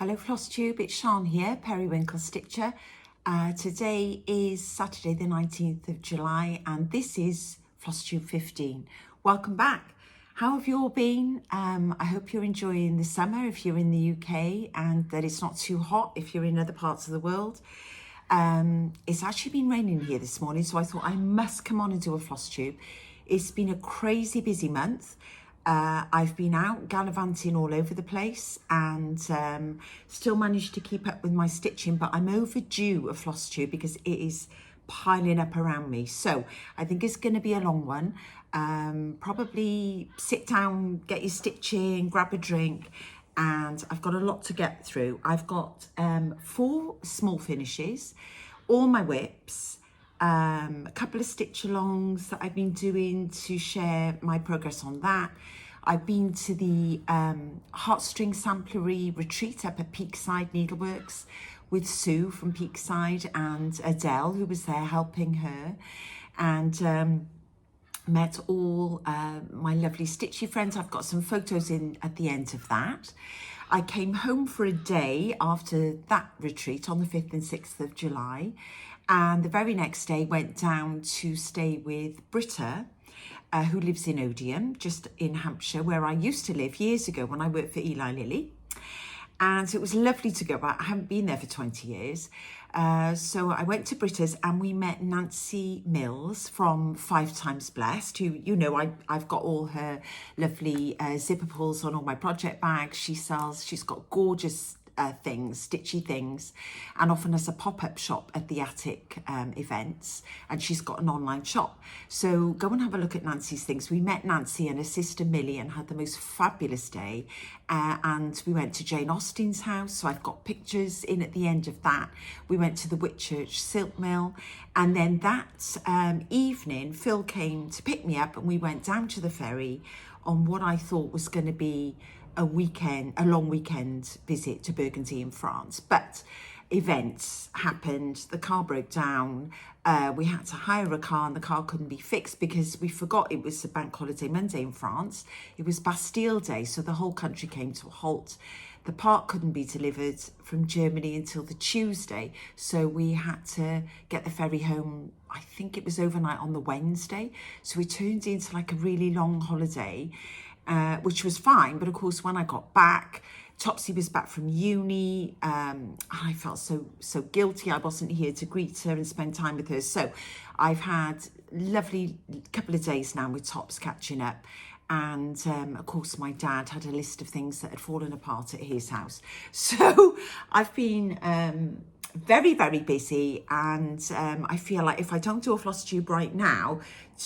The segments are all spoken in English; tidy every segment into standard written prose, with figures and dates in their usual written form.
Hello Flosstube, it's Sian here, Periwinkle Stitcher. Today is Saturday the 19th of July and this is Flosstube 15. Welcome back. How have you all been? I hope you're enjoying the summer if you're in the UK and that it's not too hot if you're in other parts of the world. It's actually been raining here this morning, so I thought I must come on and do a Flosstube. It's been a crazy busy month. I've been out gallivanting all over the place and still managed to keep up with my stitching, but I'm overdue a Flosstube because it is piling up around me. So I think it's going to be a long one. Probably sit down, get your stitching, grab a drink, and I've got a lot to get through. I've got 4 small finishes, all my whips, a couple of stitch alongs that I've been doing to share my progress on that. I've been to the heartstring samplery retreat up at Peakside Needleworks with Sue from Peakside and Adele, who was there helping her, and met all my lovely stitchy friends. I've got some photos in at the end of that. I came home for a day after that retreat on the 5th and 6th of July. And the very next day went down to stay with Britta, who lives in Odeon, just in Hampshire, where I used to live years ago when I worked for Eli Lilly. And so it was lovely to go back. I haven't been there for 20 years. So I went to Britta's and we met Nancy Mills from 5 Times Blessed, who, you know, I've got all her lovely zipper pulls on all my project bags. She's got gorgeous things, stitchy things, and often has a pop-up shop at the attic events, and she's got an online shop, so go and have a look at Nancy's things. We met Nancy and her sister Millie and had the most fabulous day, and we went to Jane Austen's house, so I've got pictures in at the end of that. We went to the Whitchurch Silk Mill, and then that evening Phil came to pick me up and we went down to the ferry on what I thought was going to be a long weekend visit to Guernsey in France, but events happened. The car broke down. We had to hire a car and the car couldn't be fixed because we forgot it was a bank holiday Monday in France. It was Bastille Day, so the whole country came to a halt. The part couldn't be delivered from Germany until the Tuesday, so we had to get the ferry home. I think it was overnight on the Wednesday, so we turned into like a really long holiday, which was fine. But of course, when I got back, Topsy was back from uni. I felt so guilty. I wasn't here to greet her and spend time with her. So I've had lovely couple of days now with Tops catching up. And of course, my dad had a list of things that had fallen apart at his house. So I've been very, very busy, and I feel like if I don't do a Flosstube right now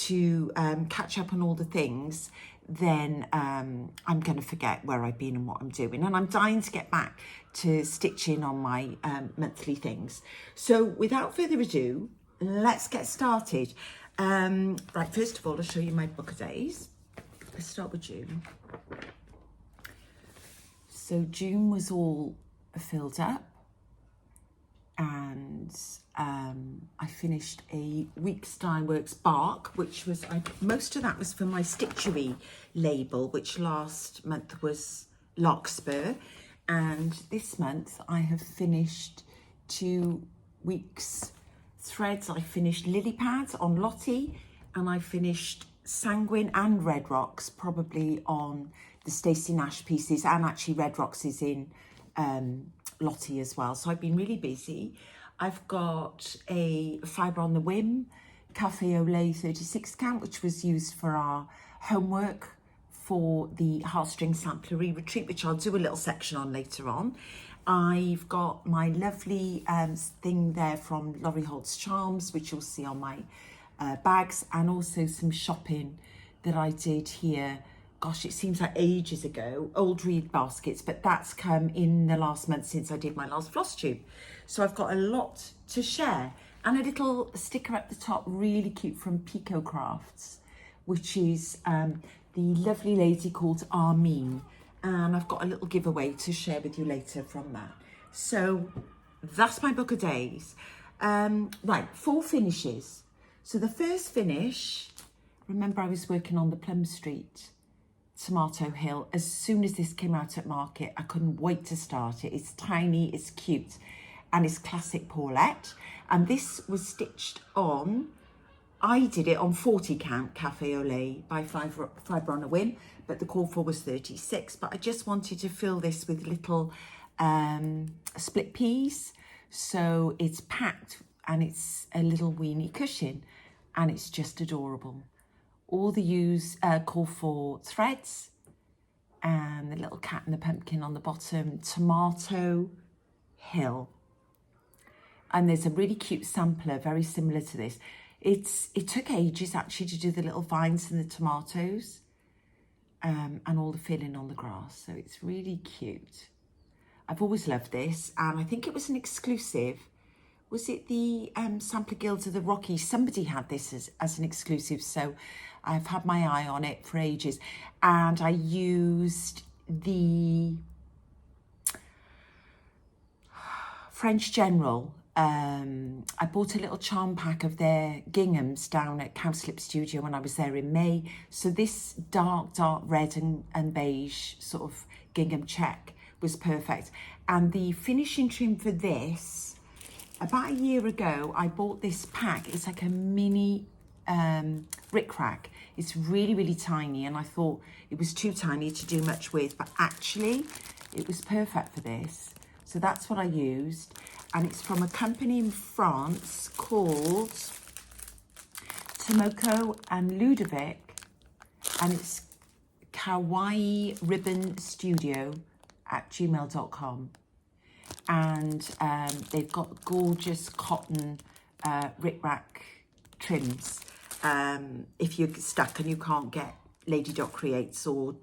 to catch up on all the things, then I'm going to forget where I've been and what I'm doing. And I'm dying to get back to stitching on my monthly things. So without further ado, let's get started. Right, first of all, I'll show you my book of days. Let's start with June. So June was all filled up, and I finished a Weeks Dye Works bark, which was, most of that was for my Stitchery label, which last month was Larkspur, and this month I have finished 2 weeks threads. I finished Lily Pads on Lottie, and I finished Sanguine and Red Rocks probably on the Stacey Nash pieces, and actually Red Rocks is in Lottie as well. So I've been really busy. I've got a Fibre on the Whim Cafe au Lait 36 count, which was used for our homework for the Heartstring Samplery Retreat, which I'll do a little section on later on. I've got my lovely thing there from Laurie Holt's Charms, which you'll see on my bags, and also some shopping that I did here. Gosh, it seems like ages ago, old reed baskets, but that's come in the last month since I did my last Flosstube. So I've got a lot to share, and a little sticker at the top, really cute, from Pico Crafts, which is the lovely lady called Armine, and I've got a little giveaway to share with you later from that. So that's my book of days. Right, 4 finishes. So the first finish, remember I was working on the Plum Street Tomato Hill. As soon as this came out at market, I couldn't wait to start it. It's tiny, it's cute, and it's classic Paulette. And this was stitched on, I did it on 40 count Cafe au lait by Fibre on a Whim, but the call for was 36. But I just wanted to fill this with little split peas. So it's packed and it's a little weenie cushion and it's just adorable. All the call for threads and the little cat and the pumpkin on the bottom, Tomato Hill. And there's a really cute sampler, very similar to this. It took ages actually to do the little vines and the tomatoes and all the filling on the grass. So it's really cute. I've always loved this, and I think it was an exclusive. Was it the Sampler Guilds of the Rockies? Somebody had this as an exclusive, so I've had my eye on it for ages. And I used the French General. I bought a little charm pack of their ginghams down at Cowslip Studio when I was there in May. So this dark red and beige sort of gingham check was perfect. And the finishing trim for this, about a year ago, I bought this pack. It's like a mini rickrack. It's really, really tiny, and I thought it was too tiny to do much with, but actually it was perfect for this. So that's what I used. And it's from a company in France called Tomoko and Ludovic, and it's Kawaii Ribbon Studio at gmail.com. And they've got gorgeous cotton rickrack trims. If you're stuck and you can't get Lady Dot Creates, or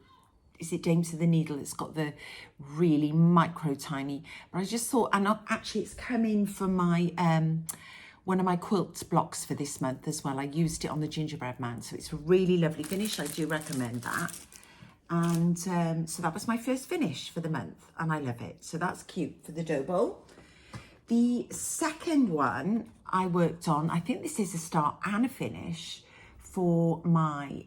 is it Dames of the Needle? It's got the really micro tiny. But I just thought, and actually it's come in for my one of my quilt blocks for this month as well. I used it on the gingerbread man, so it's a really lovely finish. I do recommend that. And so that was my first finish for the month, and I love it. So that's cute for the dough bowl. The second one I worked on, I think this is a start and a finish for my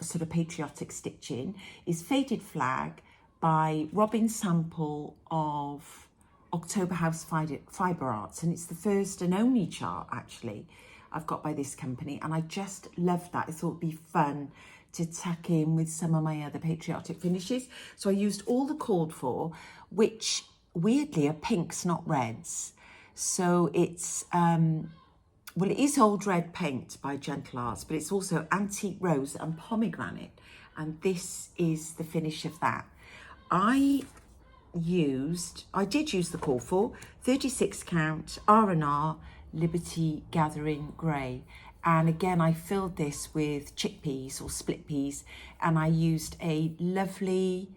sort of patriotic stitching, is Faded Flag by Robin Sample of October House Fibre Arts. And it's the first and only chart actually I've got by this company, and I just love that. I thought it'd be fun to tuck in with some of my other patriotic finishes. So I used all the called for, which weirdly are pinks, not reds. So it's well, it is Old Red Paint by Gentle Arts, but it's also Antique Rose and Pomegranate. And this is the finish of that. I did use the call for 36 count R&R Liberty Gathering Grey. And again, I filled this with chickpeas or split peas, and I used a lovely,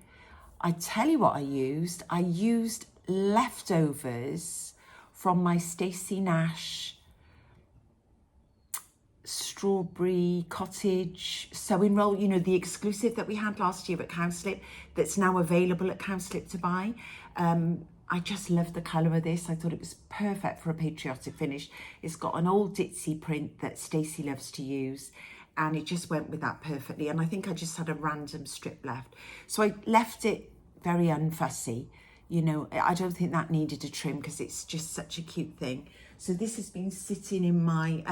I tell you what I used leftovers from my Stacey Nash strawberry cottage sewing roll, you know, the exclusive that we had last year at Cowslip, that's now available at Cowslip to buy. I just love the colour of this. I thought it was perfect for a patriotic finish. It's got an old ditzy print that Stacey loves to use, and it just went with that perfectly. And I think I just had a random strip left, so I left it very unfussy. You know, I don't think that needed a trim because it's just such a cute thing. So this has been sitting in my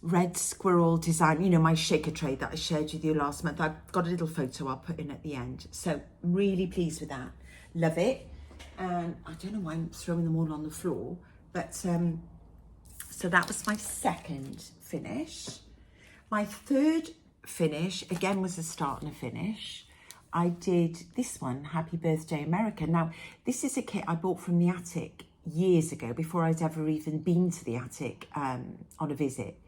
red squirrel design, you know, my shaker tray that I shared with you last month. I've got a little photo I'll put in at the end. So really pleased with that. Love it. And I don't know why I'm throwing them all on the floor, but so that was my second finish. My third finish, again, was a start and a finish. I did this one, Happy Birthday America. Now, this is a kit I bought from the attic years ago, before I'd ever even been to the attic on a visit.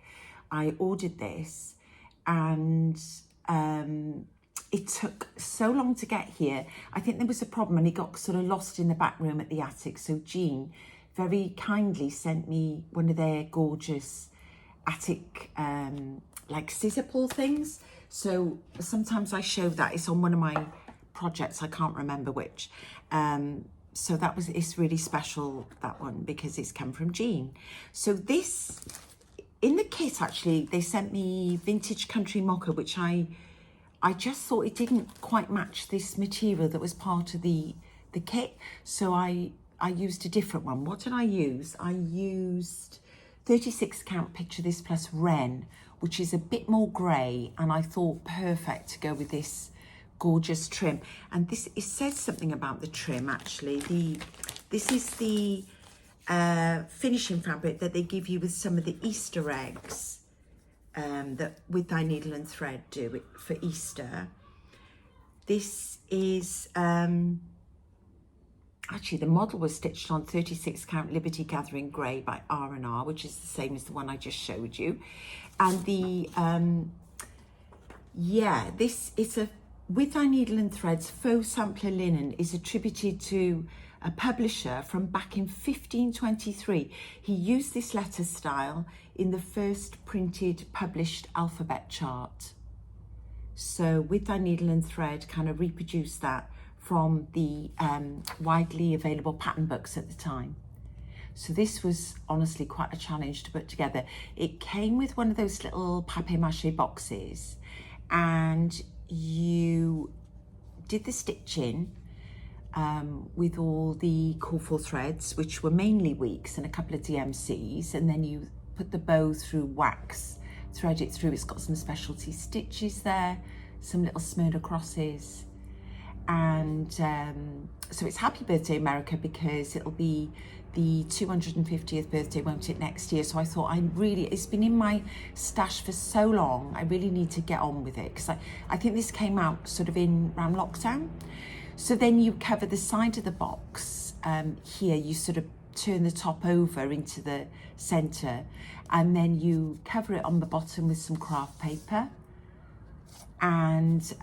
I ordered this, and it took so long to get here. I think there was a problem and it got sort of lost in the back room at the attic. So Jean very kindly sent me one of their gorgeous attic like scissor pull things. So sometimes I show that. It's on one of my projects, I can't remember which. So it's really special, that one, because it's come from Jean. So this, in the kit actually, they sent me Vintage Country Mocha, which I I just thought it didn't quite match this material that was part of the kit. So I used a different one. What did I use? I used 36 count Picture This Plus Wren, which is a bit more grey, and I thought perfect to go with this gorgeous trim. And this, it says something about the trim actually. This is the finishing fabric that they give you with some of the Easter eggs that With Thy Needle and Thread do it for Easter. This is actually, the model was stitched on 36 count Liberty Gathering Grey by R&R, which is the same as the one I just showed you. And the yeah, this is a With Thy Needle and Thread's faux sampler linen is attributed to a publisher from back in 1523. He used this letter style in the first printed published alphabet chart. So With Thy Needle and Thread kind of reproduced that from the widely available pattern books at the time. So this was honestly quite a challenge to put together. It came with one of those little papier-mâché boxes, and you did the stitching with all the core threads, which were mainly weeks and a couple of DMCs, and then you put the bow through wax, thread it through. It's got some specialty stitches there, some little Smyrna crosses, and so it's Happy Birthday America, because it'll be the 250th birthday, won't it, next year? So I thought, it's been in my stash for so long, I really need to get on with it, because I think this came out sort of around lockdown. So then you cover the side of the box. Here you sort of turn the top over into the center, and then you cover it on the bottom with some craft paper, and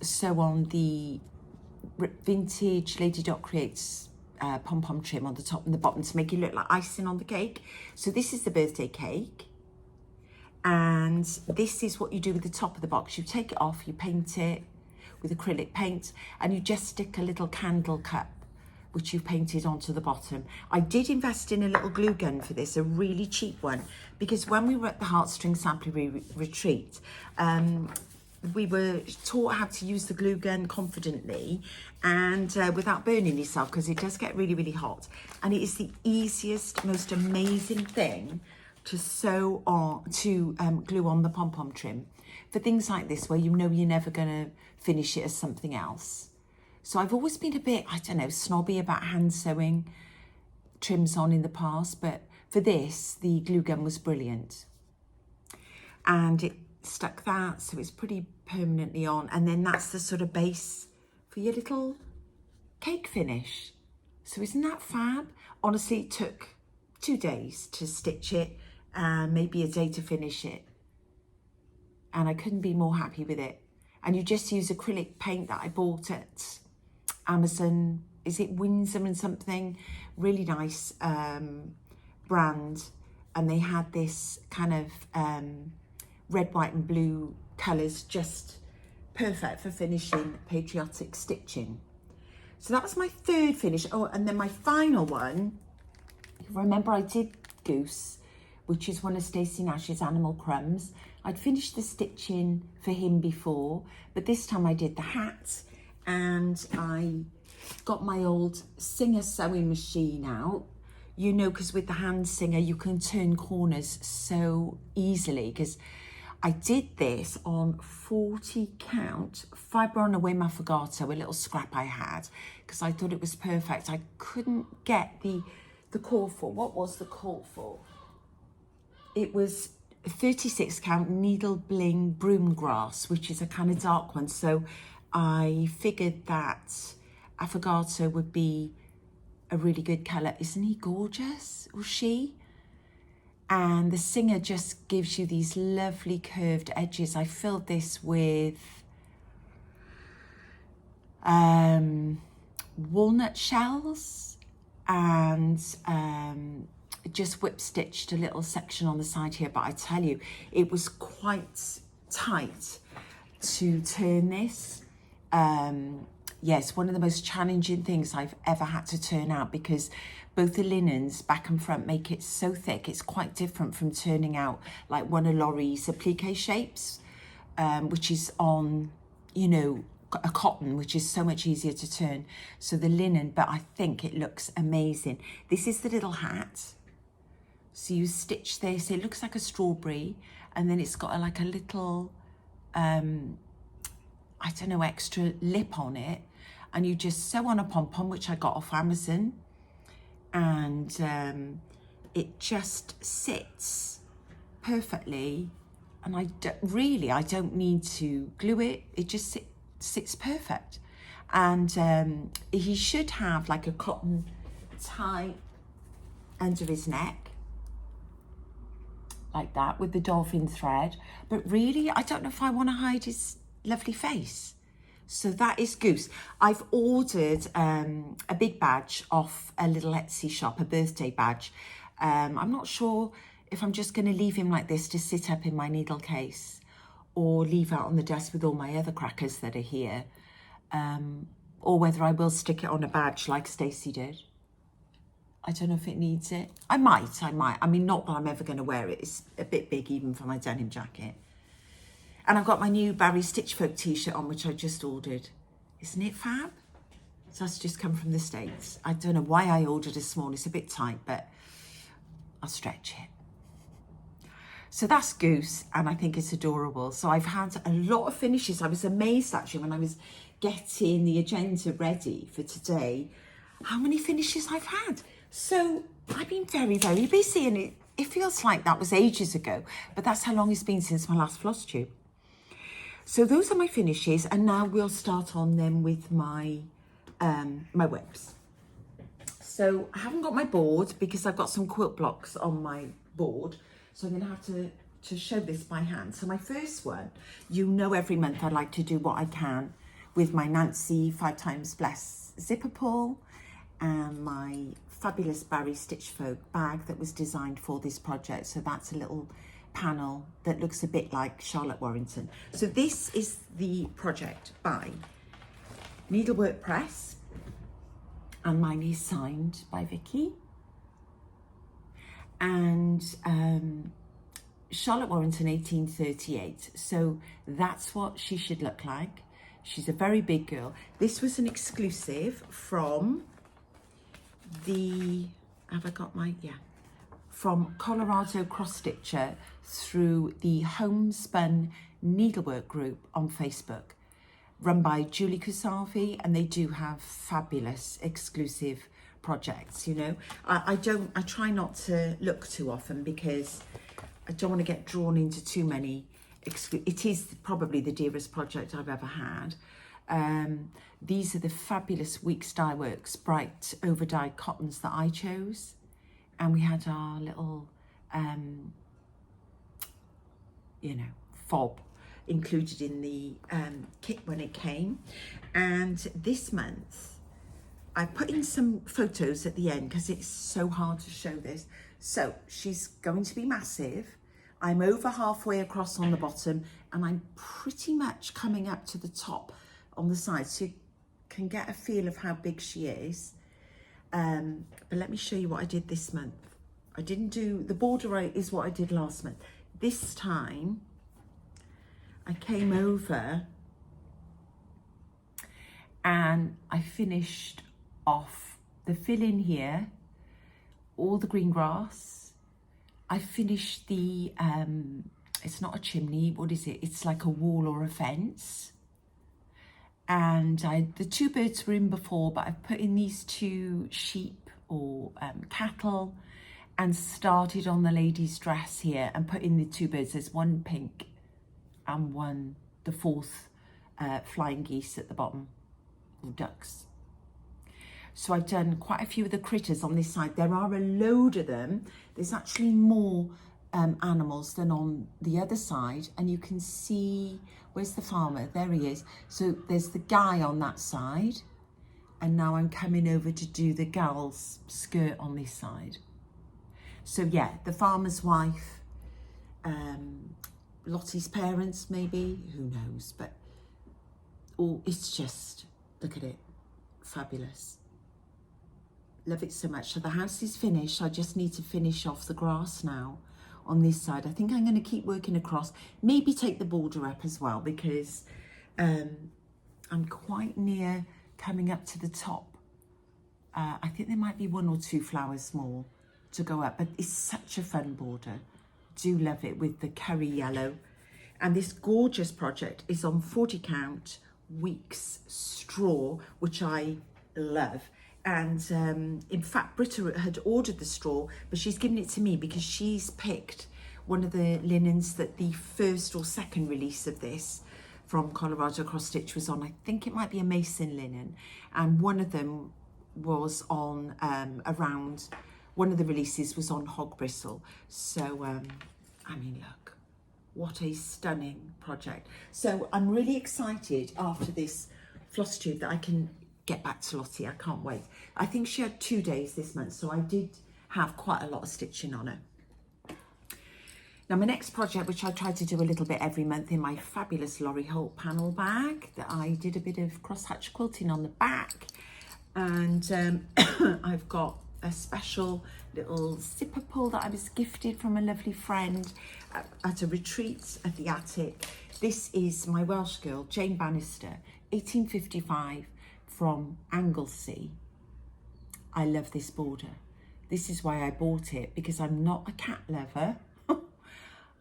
sew on the vintage Lady Dot Creates pom-pom trim on the top and the bottom to make it look like icing on the cake. So this is the birthday cake, and this is what you do with the top of the box. You take it off, you paint it with acrylic paint, and you just stick a little candle cup which you've painted onto the bottom. I did invest in a little glue gun for this, a really cheap one, because when we were at the Heartstring Samplery Retreat, we were taught how to use the glue gun confidently and without burning yourself, because it does get really, really hot. And it is the easiest, most amazing thing to sew on, to glue on the pom-pom trim for things like this, where you know you're never going to finish it as something else. So I've always been a bit, I don't know, snobby about hand sewing trims on in the past, but for this, the glue gun was brilliant. And it stuck that, so it's pretty permanently on. And then that's the sort of base for your little cake finish. So isn't that fab? Honestly, it took 2 days to stitch it, and maybe a day to finish it. And I couldn't be more happy with it. And you just use acrylic paint that I bought at Amazon. Is it Windsor and something? Really nice brand. And they had this kind of red, white and blue colours, just perfect for finishing patriotic stitching. So that was my third finish. Oh, and then my final one, remember I did Goose, which is one of Stacey Nash's Animal Crumbs. I'd finished the stitching for him before, but this time I did the hat, and I got my old Singer sewing machine out. You know, because with the hand Singer, you can turn corners so easily, because I did this on 40 count fibre on a Wim Affogato, a little scrap I had, because I thought it was perfect. I couldn't get the call for. What was the call for? It was 36 count Needle Bling Broom Grass, which is a kind of dark one. So I figured that Affogato would be a really good colour. Isn't he gorgeous, or she? And the Singer just gives you these lovely curved edges. I filled this with walnut shells, and just whip stitched a little section on the side here. But I tell you, it was quite tight to turn this. Yes, one of the most challenging things I've ever had to turn out, because both the linens, back and front, make it so thick. It's quite different from turning out like one of Laurie's applique shapes, which is on, you know, a cotton, which is so much easier to turn. So the linen, but I think it looks amazing. This is the little hat. So you stitch this, it looks like a strawberry, and then it's got like a little, I don't know, extra lip on it. And you just sew on a pom-pom, which I got off Amazon. And it just sits perfectly. And I don't need to glue it. It just sits perfect. And he should have like a cotton tie under his neck, like that, with the dolphin thread. But really, I don't know if I want to hide his lovely face. So that is Goose. I've ordered a big badge off a little Etsy shop, a birthday badge. I'm not sure if I'm just going to leave him like this to sit up in my needle case, or leave out on the desk with all my other crackers that are here, or whether I will stick it on a badge like Stacey did. I don't know if it needs it. I might. I mean, not that I'm ever going to wear it. It's a bit big even for my denim jacket. And I've got my new Barry Stitch Folk t-shirt on, which I just ordered. Isn't it fab? So that's just come from the States. I don't know why I ordered a small. It's a bit tight, but I'll stretch it. So that's Goose, and I think it's adorable. So I've had a lot of finishes. I was amazed actually when I was getting the agenda ready for today, how many finishes I've had. So I've been very, very busy, and it feels like that was ages ago, but that's how long it's been since my last Flosstube. So those are my finishes, and now we'll start on them with my my whips. So I haven't got my board because I've got some quilt blocks on my board. So I'm going to have to show this by hand. So my first one, you know, every month I like to do what I can with my Nancy 5x Bless zipper pull and my fabulous Barry Stitch Folk bag that was designed for this project. So that's a little panel that looks a bit like Charlotte Warrington. So this is the project by Needlework Press, and mine is signed by Vicky. And Charlotte Warrington 1838. So that's what she should look like. She's a very big girl. This was an exclusive from the, have I got my, yeah, from Colorado Cross Stitcher through the Homespun Needlework group on Facebook, run by Julie Kusavi, and they do have fabulous exclusive projects. You know, I try not to look too often because I don't want to get drawn into too many. It is probably the dearest project I've ever had. These are the fabulous Weeks Dye Works bright over dyed cottons that I chose, and we had our little you know, fob included in the kit when it came. And this month I put in some photos at the end because it's so hard to show this. So she's going to be massive. I'm over halfway across on the bottom, and I'm pretty much coming up to the top on the side, so you can get a feel of how big she is. But let me show you what I did this month. I didn't do, the border is what I did last month. This time I came over and I finished off the fill in here, all the green grass. I finished the, it's not a chimney, what is it? It's like a wall or a fence. And the two birds were in before, but I've put in these two sheep or cattle, and started on the lady's dress here and put in the two birds. There's one pink and one, the fourth flying geese at the bottom, or ducks. So I've done quite a few of the critters on this side. There are a load of them. There's actually more animals than on the other side. And you can see, where's the farmer? There he is. So there's the guy on that side. And now I'm coming over to do the gal's skirt on this side. So yeah, the farmer's wife, Lottie's parents maybe, who knows, but oh, it's just, look at it, fabulous. Love it so much. So the house is finished. I just need to finish off the grass now on this side. I think I'm going to keep working across, maybe take the border up as well, because I'm quite near coming up to the top. I think there might be 1 or 2 flowers more to go up, but it's such a fun border. Do love it with the curry yellow. And this gorgeous project is on 40 count weeks straw, which I love. And in fact, Britta had ordered the straw, but she's given it to me because she's picked one of the linens that the first or second release of this from Colorado Cross Stitch was on. I think it might be a mason linen, and one of them was on around, one of the releases was on hog bristle. So I mean, look, what a stunning project. So I'm really excited after this Flosstube that I can get back to Lottie. I can't wait. I think she had 2 days this month, so I did have quite a lot of stitching on her. Now my next project, which I try to do a little bit every month in my fabulous Lorry Holt panel bag, that I did a bit of crosshatch quilting on the back, and I've got a special little zipper pull that I was gifted from a lovely friend at a retreat at the attic. This is my Welsh girl, Jane Bannister, 1855, from Anglesey. I love this border. This is why I bought it, because I'm not a cat lover.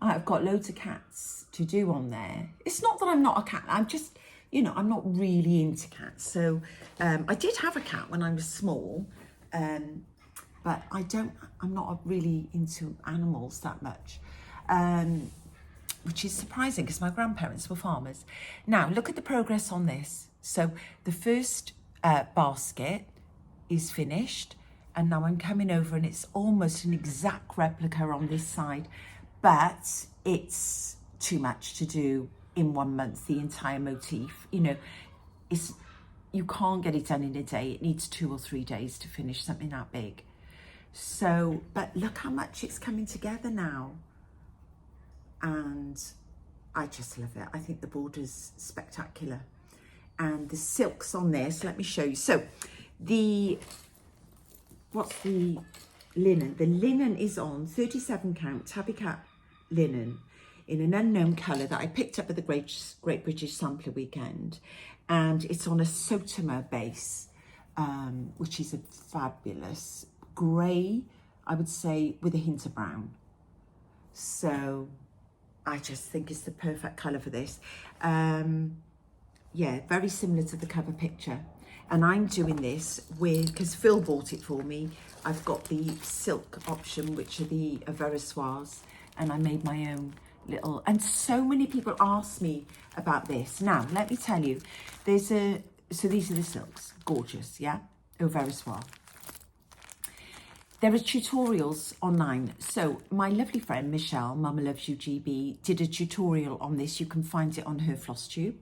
I've got loads of cats to do on there. It's not that I'm not a cat, I'm just, you know, I'm not really into cats. So I did have a cat when I was small, but I'm not really into animals that much, which is surprising because my grandparents were farmers. Now, look at the progress on this. So the first basket is finished, and now I'm coming over and it's almost an exact replica on this side, but it's too much to do in 1 month, the entire motif. You know, you can't get it done in a day. It needs 2 or 3 days to finish something that big. So, but look how much it's coming together now. And I just love it. I think the border's spectacular. And the silks on this, let me show you. So what's the linen? The linen is on 37 count tabby cat linen in an unknown colour that I picked up at the Great British Sampler weekend. And it's on a Sotomer base, which is a fabulous grey, I would say, with a hint of brown. So I just think it's the perfect colour for this. Yeah, very similar to the cover picture. And I'm doing this with, because Phil bought it for me, I've got the silk option, which are the Verissoirs, and I made my own little, and so many people ask me about this. Now, let me tell you, so these are the silks, gorgeous, yeah, Verissoir. There are tutorials online. So my lovely friend, Michelle, Mama Loves You GB, did a tutorial on this. You can find it on her Flosstube.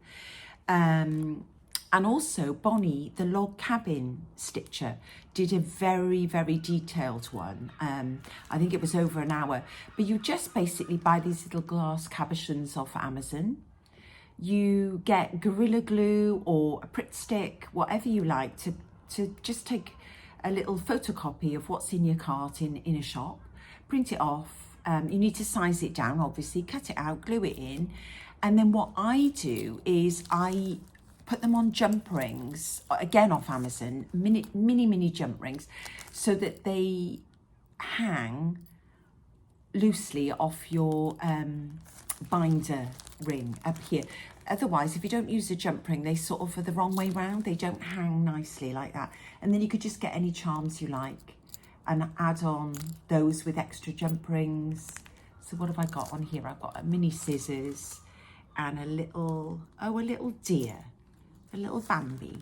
And also Bonnie, the log cabin stitcher, did a very, very detailed one. I think it was over an hour. But you just basically buy these little glass cabochons off Amazon. You get Gorilla Glue or a Pritt stick, whatever you like, to just take a little photocopy of what's in your cart in a shop, print it off. You need to size it down, obviously, cut it out, glue it in. And then what I do is I put them on jump rings, again off Amazon, mini jump rings, so that they hang loosely off your binder ring up here. Otherwise, if you don't use a jump ring, they sort of are the wrong way round. They don't hang nicely like that. And then you could just get any charms you like and add on those with extra jump rings. So what have I got on here? I've got a mini scissors and a little deer, a little Bambi.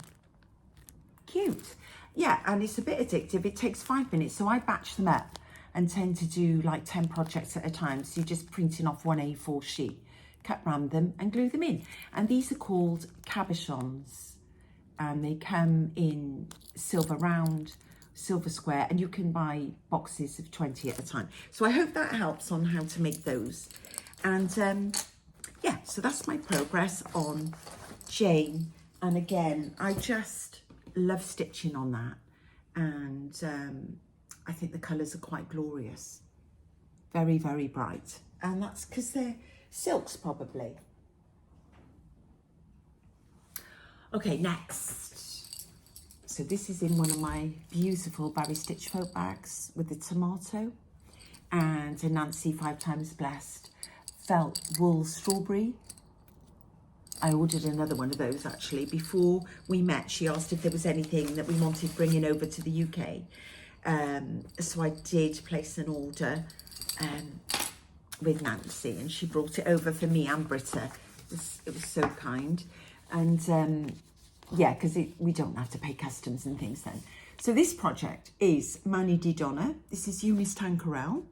Cute. Yeah, and it's a bit addictive. It takes 5 minutes, so I batch them up and tend to do like 10 projects at a time. So you're just printing off one A4 sheet, cut round them and glue them in. And these are called cabochons, and they come in silver round, silver square, and you can buy boxes of 20 at a time. So I hope that helps on how to make those. And yeah, so that's my progress on Jane. And again, I just love stitching on that. And I think the colours are quite glorious. very, very bright. And that's because they're silks probably. Okay, next. So this is in one of my beautiful Barry Stitch Folk bags with the tomato and a Nancy 5 Times Blessed felt wool strawberry. I ordered another one of those actually. Before we met, she asked if there was anything that we wanted bringing over to the UK. So I did place an order with Nancy, and she brought it over for me and Britta. It was so kind. And yeah, because we don't have to pay customs and things then. So this project is Mani Di Donna. This is Eunice Tanquerel.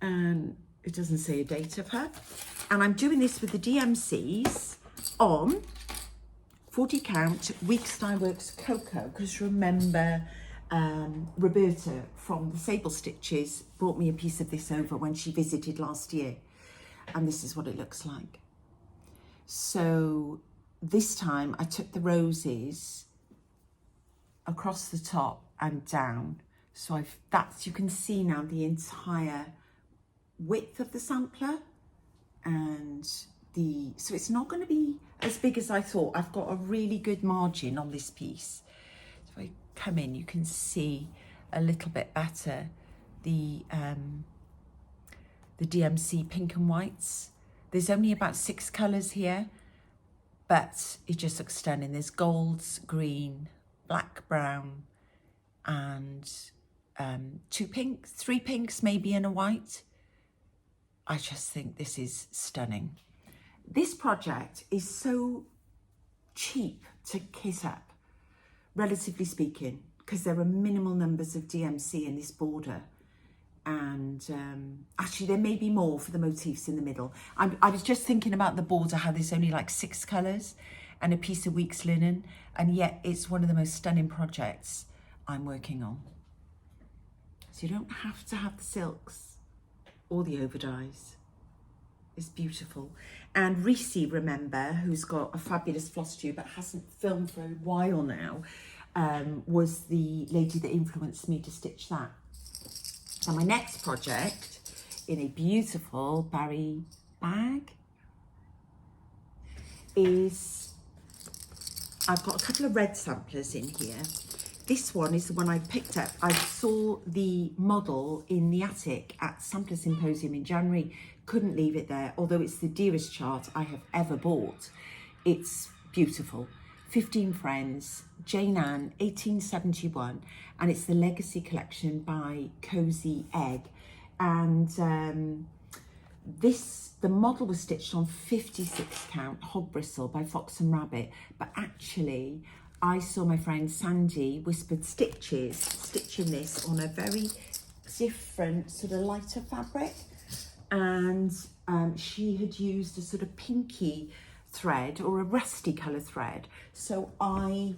And it doesn't say a date of her. And I'm doing this with the DMCs on 40 count Weeks Dye Works Cocoa, because remember Roberta from the Sable Stitches brought me a piece of this over when she visited last year, and this is what it looks like. So this time I took the roses across the top and down, so you can see now the entire width of the sampler, and so it's not going to be as big as I thought. I've got a really good margin on this piece. So if I come in, you can see a little bit better the DMC pink and whites. There's only about 6 colours here, but it just looks stunning. There's golds, green, black, brown, and 2 pinks, 3 pinks maybe, and a white. I just think this is stunning. This project is so cheap to kit up, relatively speaking, because there are minimal numbers of DMC in this border. And actually there may be more for the motifs in the middle. I was just thinking about the border, how there's only like 6 colours and a piece of week's linen, and yet it's one of the most stunning projects I'm working on. So you don't have to have the silks or the overdyes. It's beautiful. And Reese, remember, who's got a fabulous Flosstube but hasn't filmed for a while now, was the lady that influenced me to stitch that. So my next project, in a beautiful Barry bag, is, I've got a couple of red samplers in here. This one is the one I picked up. I saw the model in the attic at Sampler Symposium in January. Couldn't leave it there, although it's the dearest chart I have ever bought. It's beautiful. 15 Friends, Jane Ann, 1871, and it's the Legacy Collection by Cozy Egg. And the model was stitched on 56 count hog bristle by Fox and Rabbit, but actually I saw my friend Sandy Whispered Stitches stitching this on a very different sort of lighter fabric, and she had used a sort of pinky thread or a rusty colour thread. So I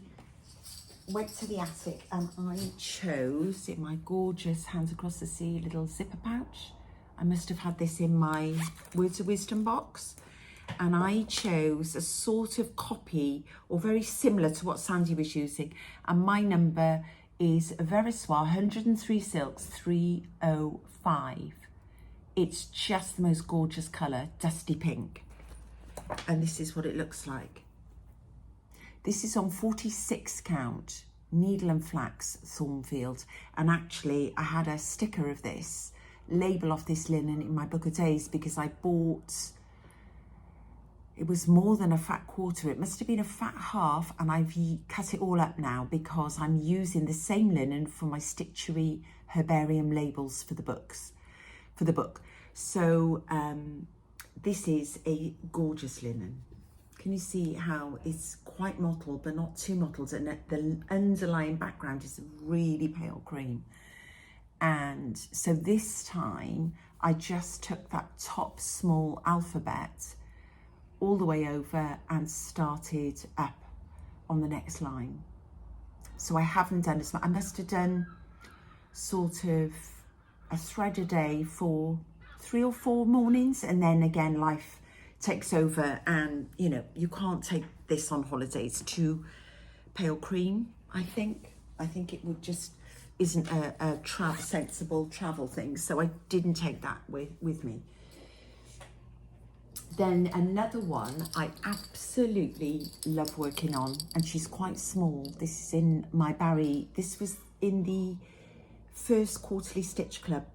went to the attic and I chose, in my gorgeous Hands Across the Sea little zipper pouch, I must have had this in my Words of Wisdom box, and I chose a sort of copy or very similar to what Sandy was using, and my number is Verissoir 103 Silks 305. It's just the most gorgeous colour, dusty pink, and this is what it looks like. This is on 46 count needle and flax Thornfield, and actually I had a sticker of this label off this linen in my book of days because I bought, it was more than a fat quarter, it must have been a fat half, and I've cut it all up now because I'm using the same linen for my Stitchery herbarium labels for the books, for the book. So this is a gorgeous linen. Can you see how it's quite mottled but not too mottled, and the underlying background is really pale cream. And so this time I just took that top small alphabet all the way over and started up on the next line. So I haven't done as much. I must have done sort of a thread a day for 3 or 4 mornings, and then again life takes over, and you know, you can't take this on holiday. It's too pale cream. I think it would just isn't a sensible travel thing, so I didn't take that with me. Then another one I absolutely love working on, and she's quite small. This is in my Barry. This was in the first quarterly Stitch Club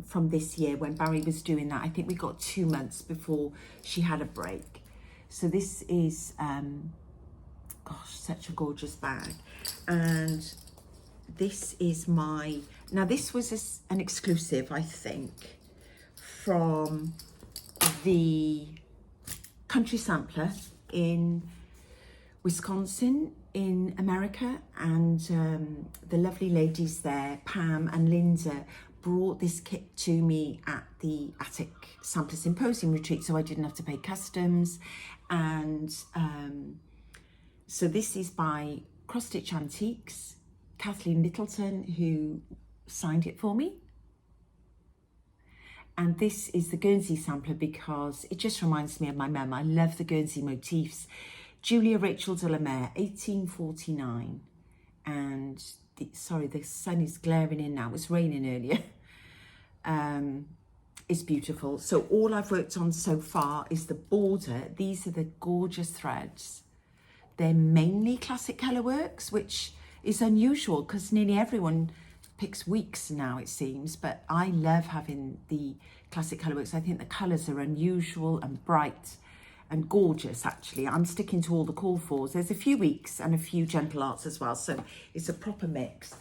from this year when Barry was doing that. I think we got 2 months before she had a break. So this is, gosh, such a gorgeous bag. And this is my, now this was an exclusive, I think, from the Country Sampler in Wisconsin in America, and the lovely ladies there, Pam and Linda, brought this kit to me at the Attic Sampler Symposium retreat, so I didn't have to pay customs. And so this is by Cross Stitch Antiques, Kathleen Littleton, who signed it for me. And this is the Guernsey sampler because it just reminds me of my mum. I love the Guernsey motifs. Julia Rachel de la Mare, 1849. And sorry, the sun is glaring in now. It was raining earlier. It's beautiful. So all I've worked on so far is the border. These are the gorgeous threads. They're mainly classic colour works, which is unusual because nearly everyone picks weeks now, it seems, but I love having the classic colour works. I think the colours are unusual and bright and gorgeous, actually. I'm sticking to all the call fors. There's a few weeks and a few gentle arts as well, so it's a proper mix.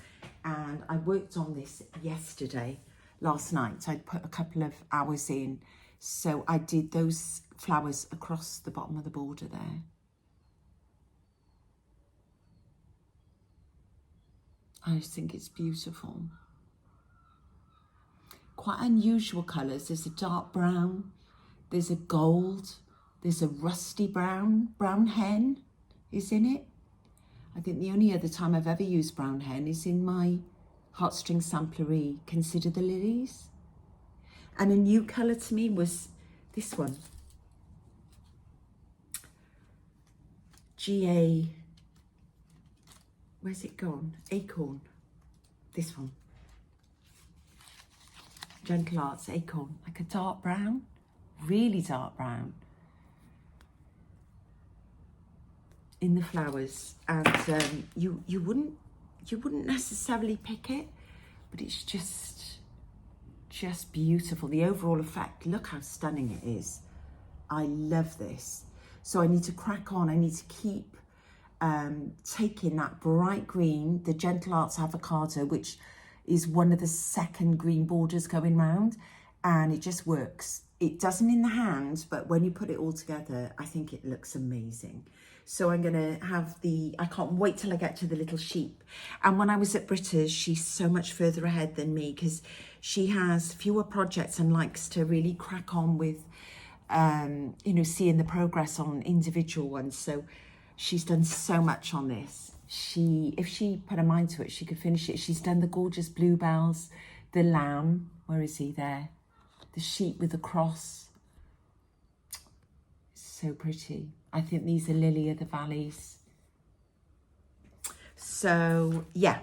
And I worked on this yesterday, last night. I'd put a couple of hours in, so I did those flowers across the bottom of the border there. I just think it's beautiful. Quite unusual colours. There's a dark brown, there's a gold, there's a rusty brown. Brown hen is in it. I think the only other time I've ever used brown hen is in my Heartstring Samplery, Consider the Lilies. And a new colour to me was this one. GA, where's it gone? Acorn, this one. Gentle Arts Acorn, like a dark brown, really dark brown in the flowers. And you wouldn't necessarily pick it, but it's just beautiful. The overall effect, look how stunning it is. I love this. So I need to crack on. I need to keep taking that bright green, the Gentle Arts Avocado, which is one of the second green borders going round, and it just works. It doesn't in the hand, but when you put it all together, I think it looks amazing. So I'm gonna have I can't wait till I get to the little sheep. And when I was at Brita's, she's so much further ahead than me because she has fewer projects and likes to really crack on with, you know, seeing the progress on individual ones. So she's done so much on this. If she put her mind to it, she could finish it. She's done the gorgeous bluebells, the lamb, where is he there? The sheep with the cross. So pretty. I think these are Lily of the Valleys. So yeah,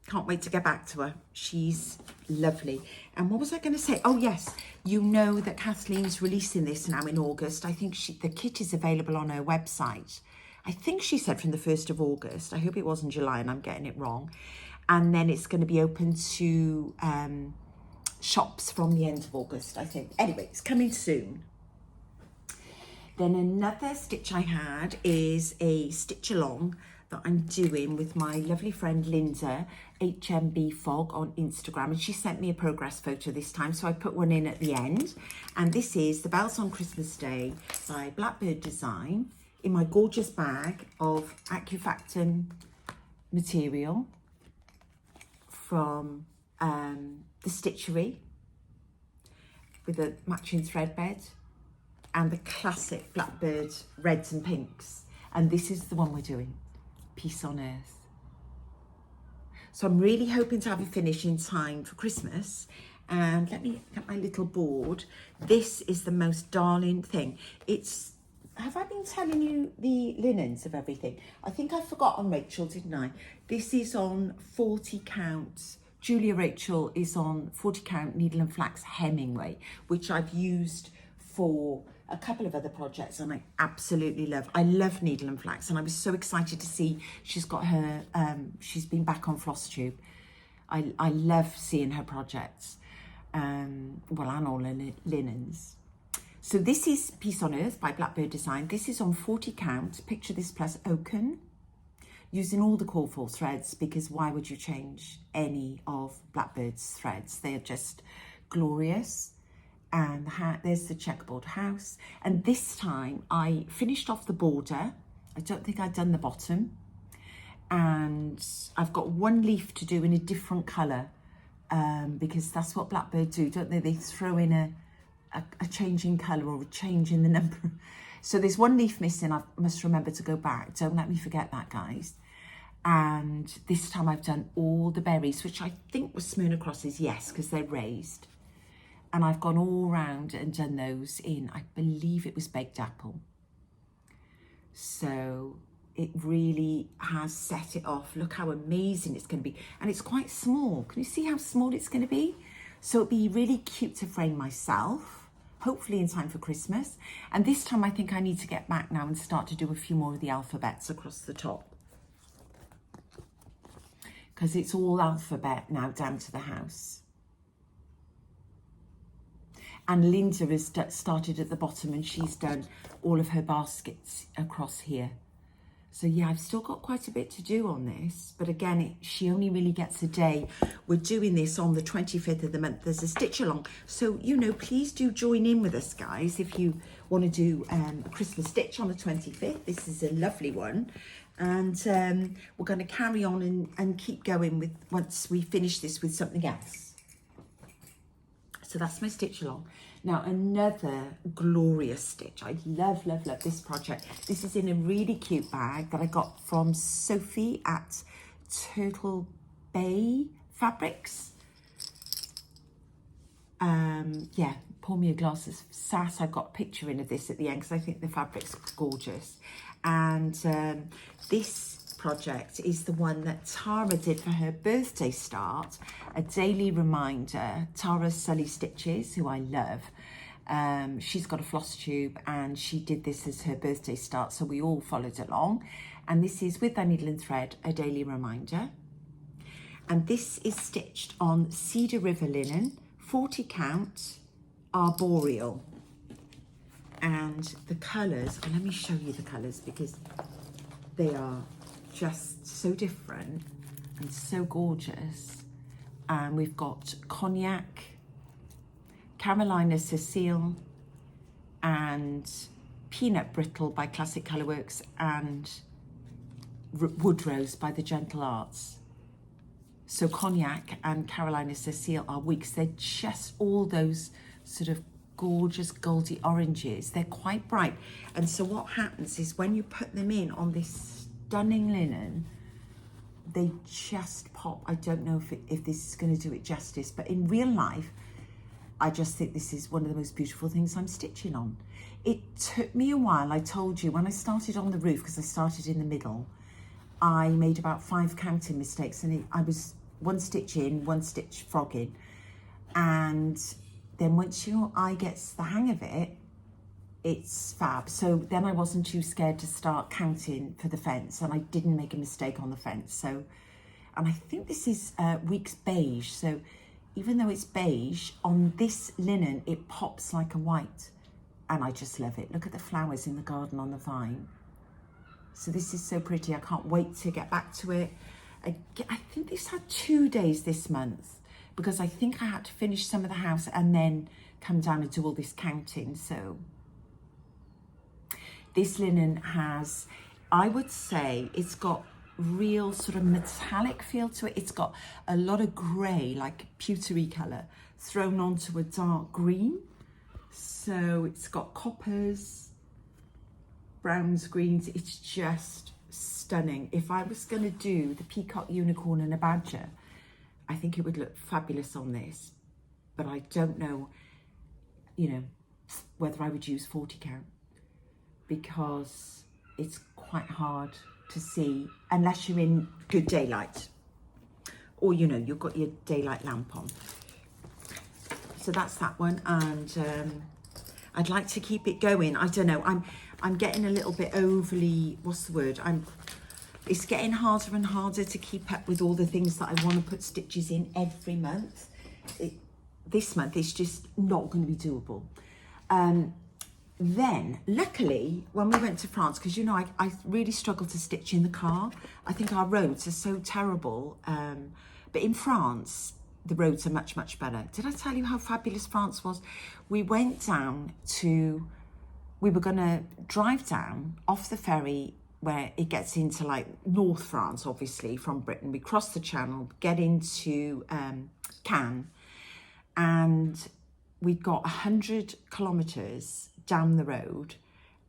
can't wait to get back to her. She's lovely. And what was I going to say? Oh yes, you know that Kathleen's releasing this now in August. I think the kit is available on her website. I think she said from the 1st of August. I hope it wasn't July and I'm getting it wrong. And then it's going to be open to shops from the end of August, I think. Anyway, it's coming soon. Then another stitch I had is a stitch along that I'm doing with my lovely friend Linda, HMB Fog on Instagram. And she sent me a progress photo this time, so I put one in at the end. And this is the Bells on Christmas Day by Blackbird Design, in my gorgeous bag of Acufacton material from the Stitchery with a matching thread bed and the classic Blackbird reds and pinks. And this is the one we're doing, Peace on Earth. So I'm really hoping to have it finished in time for Christmas. And let me get my little board. This is the most darling thing. It's have I been telling you the linens of everything? I think I forgot on Rachel, didn't I? This is on 40 count. Julia Rachel is on 40 count needle and flax Hemingway, which I've used for a couple of other projects, and I absolutely love. I love needle and flax, and I was so excited to see she's got her, she's been back on Flosstube. I love seeing her projects, well, and all her linens. So this is Peace on Earth by Blackbird Design. This is on 40 count, picture this plus oaken, using all the call for threads, because why would you change any of Blackbird's threads? They are just glorious. And there's the checkerboard house. And this time I finished off the border. I don't think I'd done the bottom. And I've got one leaf to do in a different colour, because that's what Blackbird do, don't they? They throw in a change in colour or a change in the number. So there's one leaf missing. I must remember to go back. Don't let me forget that, guys. And this time I've done all the berries, which I think was Smyrna crosses, yes, because they're raised. And I've gone all round and done those in, I believe it was baked apple. So it really has set it off. Look how amazing it's going to be. And it's quite small. Can you see how small it's going to be? So it'll be really cute to frame myself, hopefully in time for Christmas. And this time I think I need to get back now and start to do a few more of the alphabets across the top, because it's all alphabet now down to the house. And Linda has started at the bottom, and she's done all of her baskets across here. So yeah, I've still got quite a bit to do on this, but again, she only really gets a day. We're doing this on the 25th of the month. There's a stitch along. So, you know, please do join in with us, guys, if you want to do a Christmas stitch on the 25th. This is a lovely one. And we're going to carry on and keep going with, once we finish this, with something else. So that's my stitch along. Now, another glorious stitch. I love, love, love this project. This is in a really cute bag that I got from Sophie at Turtle Bay Fabrics. Yeah, pour me a glass of sass. I've got a picture in of this at the end because I think the fabric's gorgeous. And this project is the one that Tara did for her birthday start, a daily reminder. Tara Sully Stitches, who I love, she's got a Flosstube, and she did this as her birthday start, so we all followed along. And this is with their needle and thread, a daily reminder. And this is stitched on Cedar River linen, 40 count, arboreal. And the colours, well, let me show you the colours, because they are just so different and so gorgeous. And we've got Cognac, Carolina Cecile, and Peanut Brittle by Classic Colourworks, and Wood Rose by the Gentle Arts. So Cognac and Carolina Cecile are weeks. They're just all those sort of gorgeous goldy oranges. They're quite bright. And so what happens is when you put them in on this stunning linen, they just pop. I don't know if this is going to do it justice, but in real life, I just think this is one of the most beautiful things I'm stitching on. It took me a while. I told you when I started on the roof, because I started in the middle, I made about 5 counting mistakes, and I was one stitch in, one stitch frogging. And then once your eye gets the hang of it, it's fab. So then I wasn't too scared to start counting for the fence, and I didn't make a mistake on the fence. So, and I think this is Weeks Beige. So even though it's beige, on this linen, it pops like a white, and I just love it. Look at the flowers in the garden on the vine. So this is so pretty. I can't wait to get back to it. I think this had 2 days this month, because I think I had to finish some of the house and then come down and do all this counting. So this linen has, I would say, it's got real sort of metallic feel to it. It's got a lot of grey, like pewtery colour, thrown onto a dark green. So it's got coppers, browns, greens. It's just stunning. If I was going to do the peacock, unicorn and a badger, I think it would look fabulous on this. But I don't know, you know, whether I would use 40 count, because it's quite hard to see unless you're in good daylight, or you know, you've got your daylight lamp on. So that's that one, and I'd like to keep it going. I don't know, I'm getting a little bit overly, what's the word, it's getting harder and harder to keep up with all the things that I want to put stitches in every month. This month it's just not going to be doable. Then luckily when we went to France, because you know I really struggle to stitch in the car. I think our roads are so terrible, but in France the roads are much better. Did I tell you how fabulous France was? We went down to, we were going to drive down off the ferry where it gets into like North France, obviously from Britain. We cross the channel, get into Cannes, and we got 100 kilometres down the road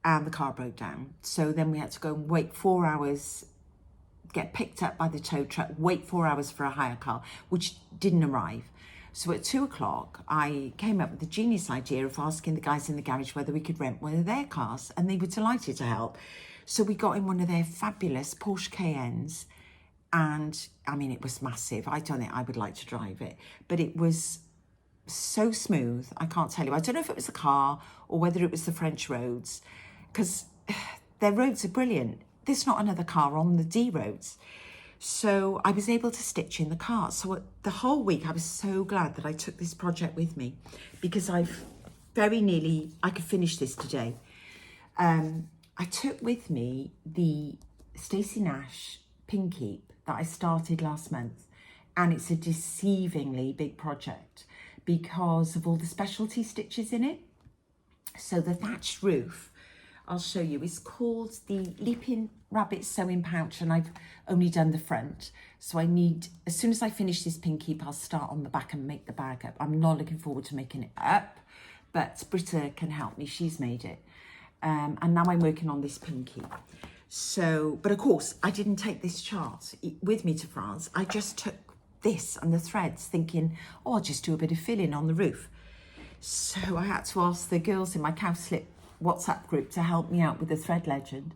and the car broke down. So then we had to go and wait 4 hours, get picked up by the tow truck, wait 4 hours for a hire car, which didn't arrive. So at 2 o'clock, I came up with the genius idea of asking the guys in the garage whether we could rent one of their cars, and they were delighted to help. So we got in one of their fabulous Porsche Cayennes, and I mean, it was massive. I don't think I would like to drive it, but it was so smooth. I can't tell you. I don't know if it was the car or whether it was the French roads, because their roads are brilliant. There's not another car on the D roads. So I was able to stitch in the car. So the whole week, I was so glad that I took this project with me, because I've very nearly, I could finish this today. I took with me the Stacey Nash Pin Keep that I started last month, and it's a deceivingly big project because of all the specialty stitches in it. So the thatched roof, I'll show you, is called the Leaping Rabbit Sewing Pouch, and I've only done the front. So I need, as soon as I finish this Pin Keep, I'll start on the back and make the bag up. I'm not looking forward to making it up, but Britta can help me, she's made it. And now I'm working on this Pin Keep. So, but of course, I didn't take this chart with me to France. I just took this and the threads, thinking, oh, I'll just do a bit of filling on the roof. So I had to ask the girls in my Cowslip WhatsApp group to help me out with the thread legend.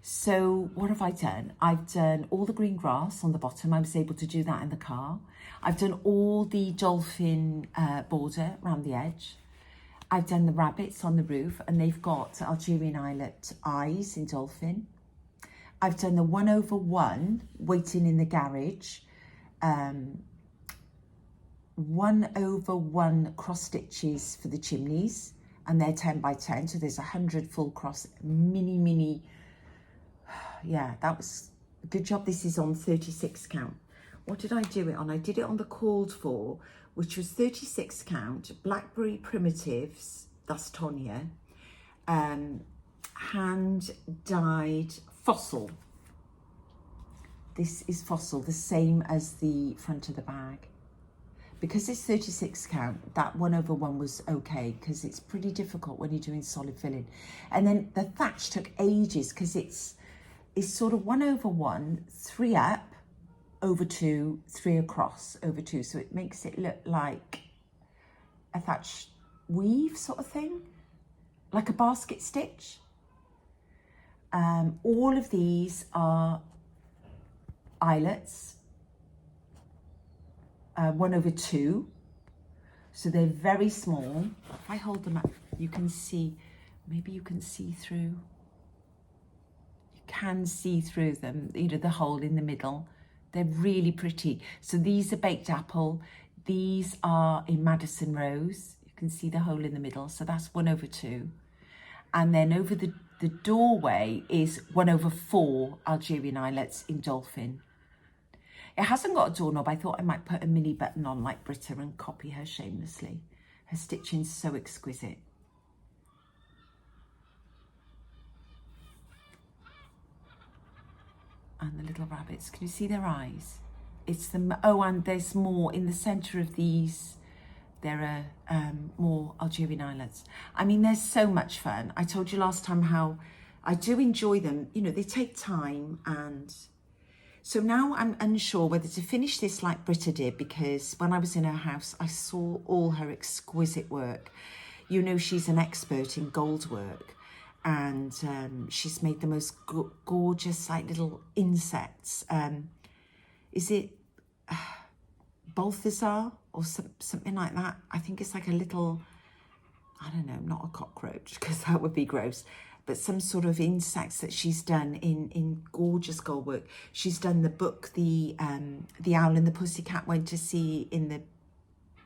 So what have I done? I've done all the green grass on the bottom. I was able to do that in the car. I've done all the dolphin border around the edge. I've done the rabbits on the roof, and they've got Algerian eyelet eyes in dolphin. I've done the 1/1 waiting in the garage, 1/1 cross stitches for the chimneys, and they're 10 by 10, so there's 100 full cross mini. Yeah, that was a good job. This is on 36 count. What did I do it on? I did it on the called for, which was 36 count, Blackberry Primitives, that's Tonya, hand dyed Fossil. This is Fossil, the same as the front of the bag. Because it's 36 count, that 1/1 was okay, because it's pretty difficult when you're doing solid filling. And then the thatch took ages, because it's sort of 1/1, 3 up, over 2, 3 across, over 2. So it makes it look like a thatch weave sort of thing, like a basket stitch. All of these are eyelets, 1/2. So they're very small. If I hold them up, you can see, maybe you can see through. You can see through them, you know, the hole in the middle. They're really pretty. So these are baked apple. These are in Madison Rose. You can see the hole in the middle. So that's 1/2. And then over the doorway is 1/4 Algerian eyelets in dolphin. It hasn't got a doorknob. I thought I might put a mini button on like Britta and copy her shamelessly. Her stitching's so exquisite. And the little rabbits, can you see their eyes? It's the, oh, and there's more in the center of these. There are more Algerian eyelets. I mean, they're so much fun. I told you last time how I do enjoy them. You know, they take time, and so now I'm unsure whether to finish this like Britta did, because when I was in her house, I saw all her exquisite work. You know, she's an expert in gold work. and she's made the most gorgeous like little insects. Is it Balthazar or something like that? I think it's like a little, I don't know, not a cockroach because that would be gross, but some sort of insects that she's done in gorgeous gold work. She's done the book, the Owl and the Pussycat Went to Sea in the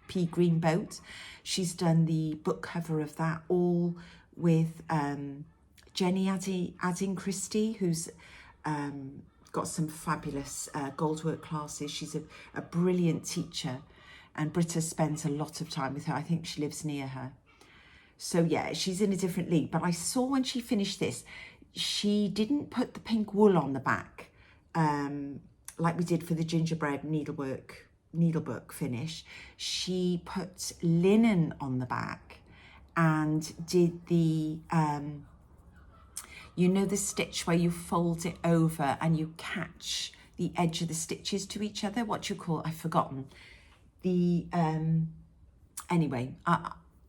Pea Green Boat. She's done the book cover of that, all with Jenny Adding Christie, who's got some fabulous goldwork classes. She's a brilliant teacher, and Britta spends a lot of time with her. I think she lives near her. So yeah, she's in a different league. But I saw when she finished this, she didn't put the pink wool on the back like we did for the gingerbread needlebook finish. She put linen on the back and did the you know, the stitch where you fold it over and you catch the edge of the stitches to each other. What do you call it? I've forgotten. The anyway,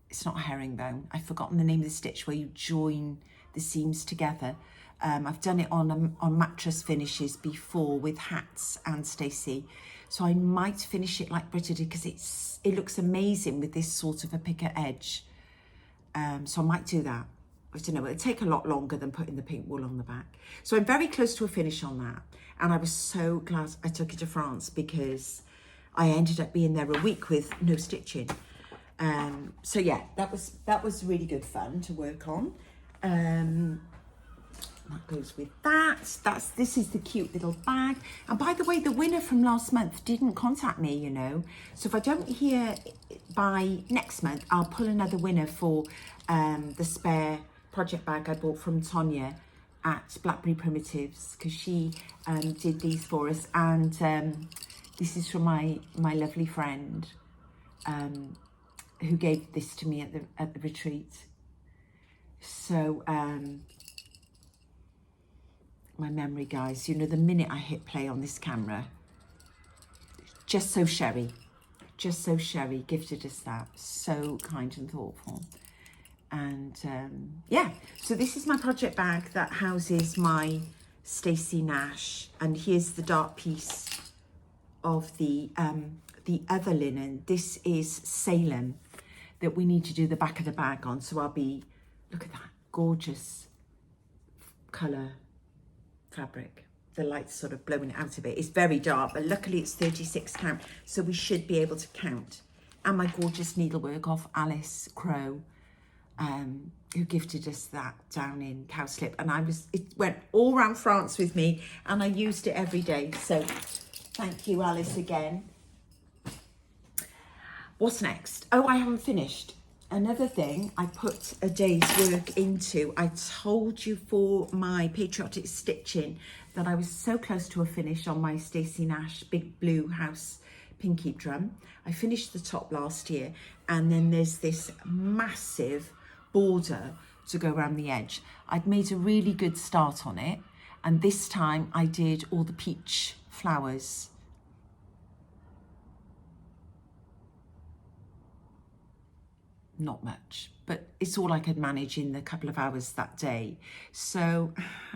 it's not a herringbone. I've forgotten the name of the stitch where you join the seams together. I've done it on mattress finishes before with hats and Stacey. So I might finish it like Britta did because it looks amazing with this sort of a picket edge. So I might do that. I don't know, it'll take a lot longer than putting the pink wool on the back. So I'm very close to a finish on that. And I was so glad I took it to France because I ended up being there a week with no stitching. So yeah, that was really good fun to work on. That goes with that. This is the cute little bag. And by the way, the winner from last month didn't contact me, you know. So if I don't hear by next month, I'll pull another winner for the spare project bag I bought from Tonya at Blackberry Primitives, because she did these for us. And this is from my lovely friend who gave this to me at the retreat. So my memory, guys, you know, the minute I hit play on this camera, just so Sherry gifted us that. So kind and thoughtful. And yeah, so this is my project bag that houses my Stacey Nash, and here's the dark piece of the other linen. This is Salem that we need to do the back of the bag on. So I'll be, look at that gorgeous colour fabric. The light's sort of blowing out of it. It's very dark, but luckily it's 36 count, so we should be able to count. And my gorgeous needlework of Alice Crow, who gifted us that down in Cowslip, and it went all around France with me, and I used it every day. So thank you, Alice, again. What's next? Oh, I haven't finished. Another thing I put a day's work into. I told you for my Patriotic stitching that I was so close to a finish on my Stacey Nash Big Blue House Pinky Drum. I finished the top last year, and then there's this massive border to go around the edge. I'd made a really good start on it, and this time I did all the peach flowers. Not much, but it's all I could manage in the couple of hours that day. So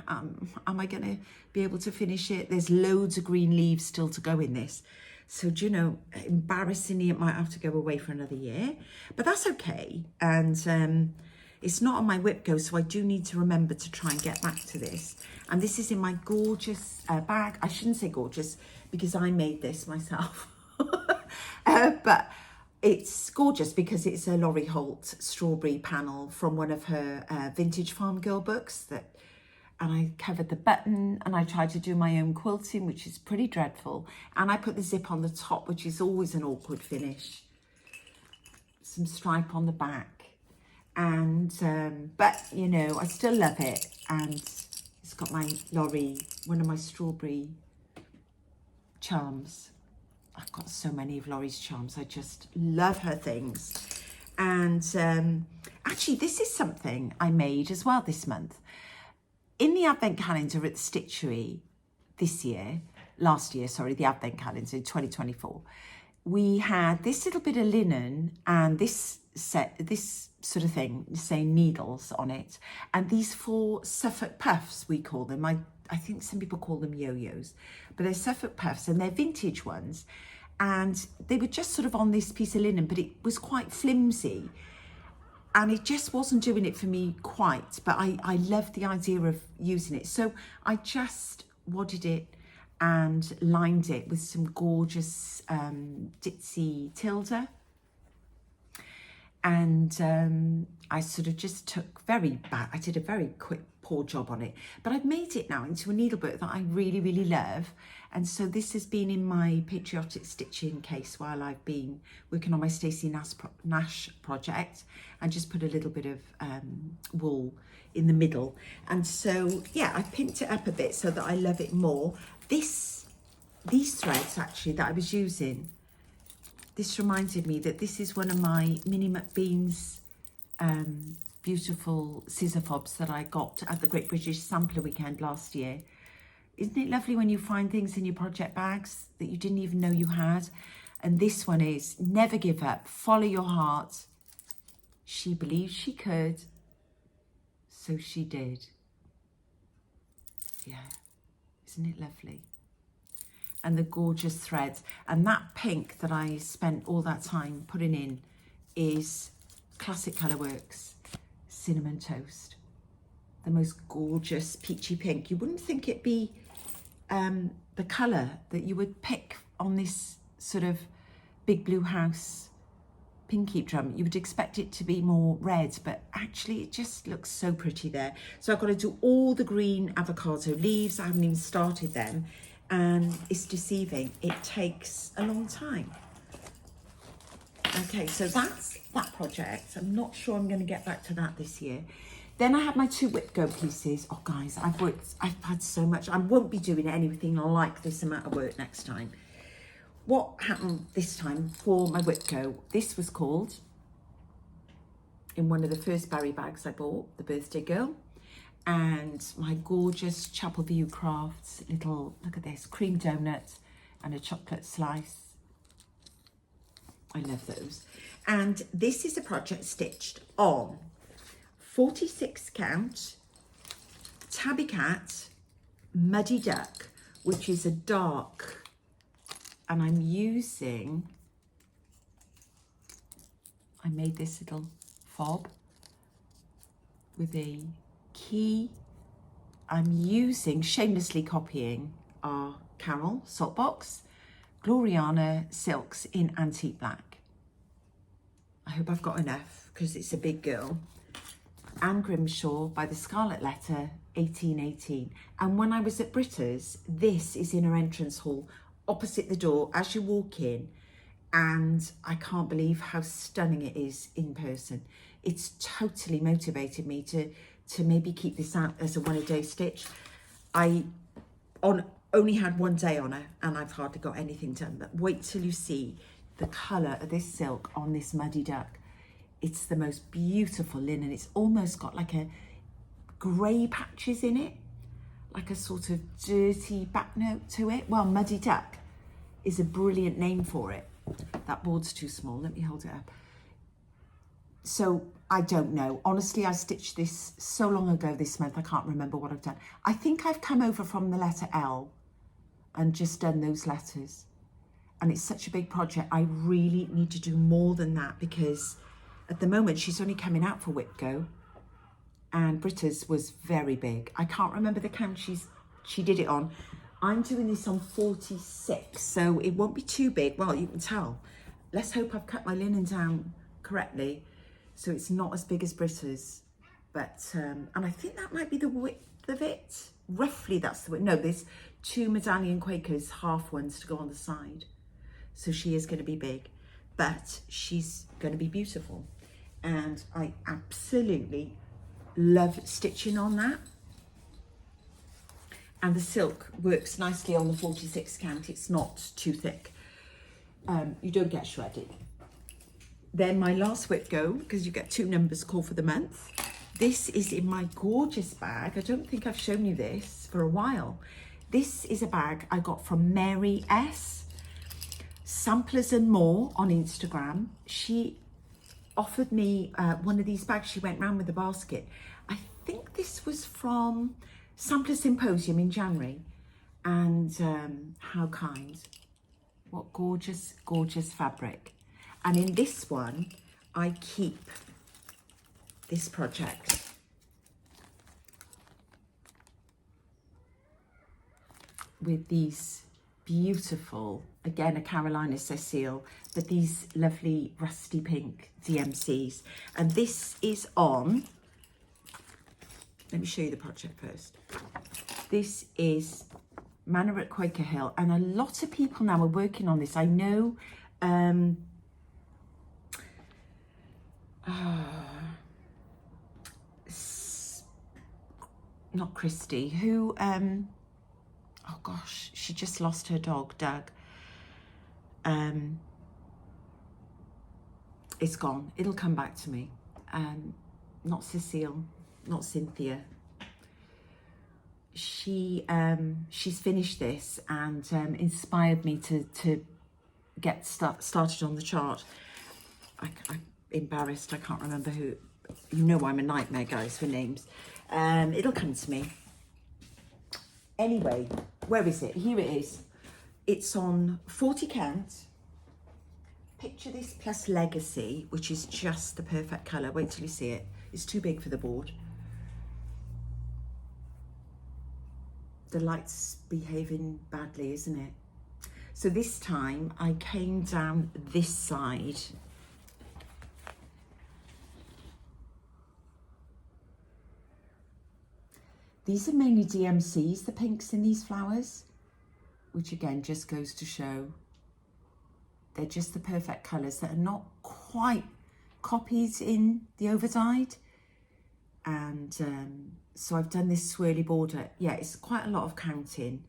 am I going to be able to finish it? There's loads of green leaves still to go in this. So, do you know, embarrassingly, it might have to go away for another year, but that's okay. And it's not on my whip go, so I do need to remember to try and get back to this. And this is in my gorgeous bag. I shouldn't say gorgeous because I made this myself, but it's gorgeous because it's a Laurie Holt strawberry panel from one of her vintage farm girl books. And I covered the button, and I tried to do my own quilting, which is pretty dreadful. And I put the zip on the top, which is always an awkward finish. Some stripe on the back. And, but, you know, I still love it. And it's got my Laurie, one of my strawberry charms. I've got so many of Laurie's charms. I just love her things. And actually, this is something I made as well this month. In the advent calendar at the Stitchery last year, the advent calendar in 2024, we had this little bit of linen and this sort of thing, saying needles on it, and these 4 Suffolk puffs, we call them. I think some people call them yo-yos, but they're Suffolk puffs and they're vintage ones, and they were just sort of on this piece of linen, but it was quite flimsy and it just wasn't doing it for me quite, but I loved the idea of using it. So I just wadded it and lined it with some gorgeous ditzy tilde. And I sort of just took I did a very quick, poor job on it. But I've made it now into a needlebook that I really, really love. And so this has been in my Patriotic stitching case while I've been working on my Stacey Nash project, and just put a little bit of wool in the middle. And so, yeah, I pinked it up a bit so that I love it more. These threads actually that I was using, this reminded me that this is one of my Minnie McBean's beautiful scissor fobs that I got at the Great British Sampler Weekend last year. Isn't it lovely when you find things in your project bags that you didn't even know you had? And this one is never give up, follow your heart. She believed she could, so she did. Yeah, isn't it lovely? And the gorgeous threads, and that pink that I spent all that time putting in is Classic Colourworks Cinnamon Toast. The most gorgeous peachy pink. You wouldn't think it'd be the colour that you would pick on this sort of Big Blue House pink heap drum. You would expect it to be more red, but actually it just looks so pretty there. So I've got to do all the green avocado leaves. I haven't even started them, and it's deceiving. It takes a long time. Okay, so that's that project. I'm not sure I'm going to get back to that this year. Then I have my 2 whip go pieces. Oh guys, I've had so much. I won't be doing anything like this amount of work next time. What happened this time for my whip go? This was called, in one of the first berry bags I bought, the Birthday Girl. And my gorgeous Chapel View Crafts little, look at this, cream donut and a chocolate slice. I love those. And this is a project stitched on 46 count Tabby Cat Muddy Duck, which is a dark, and I'm using, I made this little fob with a key. I'm using, shamelessly copying our Carol Saltbox Gloriana silks in antique black. I hope I've got enough because it's a big girl. Anne Grimshaw by the Scarlet Letter 1818. And when I was at Britta's, this is in her entrance hall opposite the door as you walk in, and I can't believe how stunning it is in person. It's totally motivated me to maybe keep this out as a one-a-day stitch. I only had one day on her and I've hardly got anything done, but wait till you see the colour of this silk on this Muddy Duck. It's the most beautiful linen. It's almost got like a grey patches in it, like a sort of dirty back note to it. Well, Muddy Duck is a brilliant name for it. That board's too small, let me hold it up. So I don't know. Honestly, I stitched this so long ago this month, I can't remember what I've done. I think I've come over from the letter L and just done those letters. And it's such a big project. I really need to do more than that, because at the moment she's only coming out for Whip Go, and Britta's was very big. I can't remember the count she did it on. I'm doing this on 46, so it won't be too big. Well, you can tell. Let's hope I've cut my linen down correctly, so it's not as big as Britta's. But, and I think that might be the width of it. Roughly that's the width. No, there's 2 Medallion Quakers half ones to go on the side. So she is going to be big, but she's going to be beautiful. And I absolutely love stitching on that. And the silk works nicely on the 46 count. It's not too thick. You don't get shredded. Then my last Whip Go, because you get 2 numbers called for the month. This is in my gorgeous bag. I don't think I've shown you this for a while. This is a bag I got from Mary S. Samplers and More on Instagram. She offered me one of these bags. She went round with a basket. I think this was from Sampler Symposium in January. And how kind. What gorgeous, gorgeous fabric. And in this one, I keep this project. With these beautiful, again, a Carolina Cecile, but these lovely rusty pink DMCs. And this is on, let me show you the project first. This is Manor at Quaker Hill, and a lot of people now are working on this. I know not Christy, who oh gosh, she just lost her dog, Doug. It's gone. It'll come back to me. Not Cecile, not Cynthia. She's finished this and inspired me to get started on the chart. I'm embarrassed, I can't remember who. You know I'm a nightmare, guys, for names. It'll come to me. Anyway, where is it? Here it is. It's on 40 count. Picture this plus Legacy, which is just the perfect colour. Wait till you see it. It's too big for the board. The light's behaving badly, isn't it? So this time I came down this side. These are mainly DMCs, the pinks in these flowers, which again just goes to show they're just the perfect colours that are not quite copied in the overdyed. And so I've done this swirly border. Yeah, it's quite a lot of counting.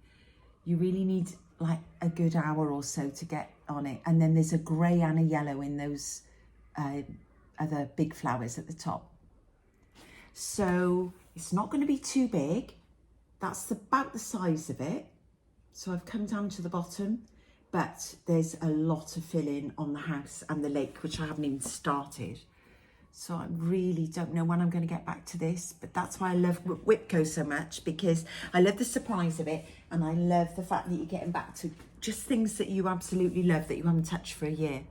You really need like a good hour or so to get on it. And then there's a grey and a yellow in those other big flowers at the top. So it's not going to be too big. That's about the size of it. So I've come down to the bottom, but there's a lot of filling on the house and the lake, which I haven't even started. So I really don't know when I'm going to get back to this, but that's why I love Whipco so much, because I love the surprise of it, and I love the fact that you're getting back to just things that you absolutely love that you haven't touched for a year.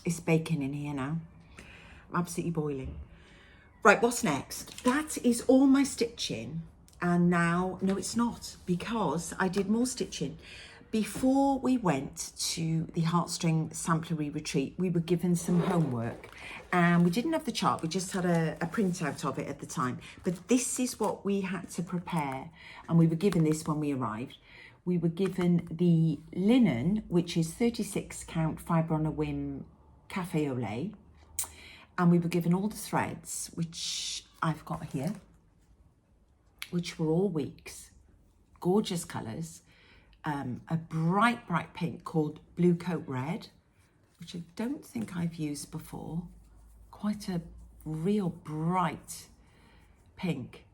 It's baking in here now. I'm absolutely boiling. Right, what's next? That is all my stitching, and now, no it's not, because I did more stitching. Before we went to the Heartstring Samplery Retreat, we were given some homework, and we didn't have the chart, we just had a printout of it at the time. But this is what we had to prepare, and we were given this when we arrived. We were given the linen, which is 36 count fibre on a whim cafe au lait, and we were given all the threads, which I've got here, which were all weeks, gorgeous colours. A bright pink called Blue Coat Red, which I don't think I've used before. Quite a real bright pink.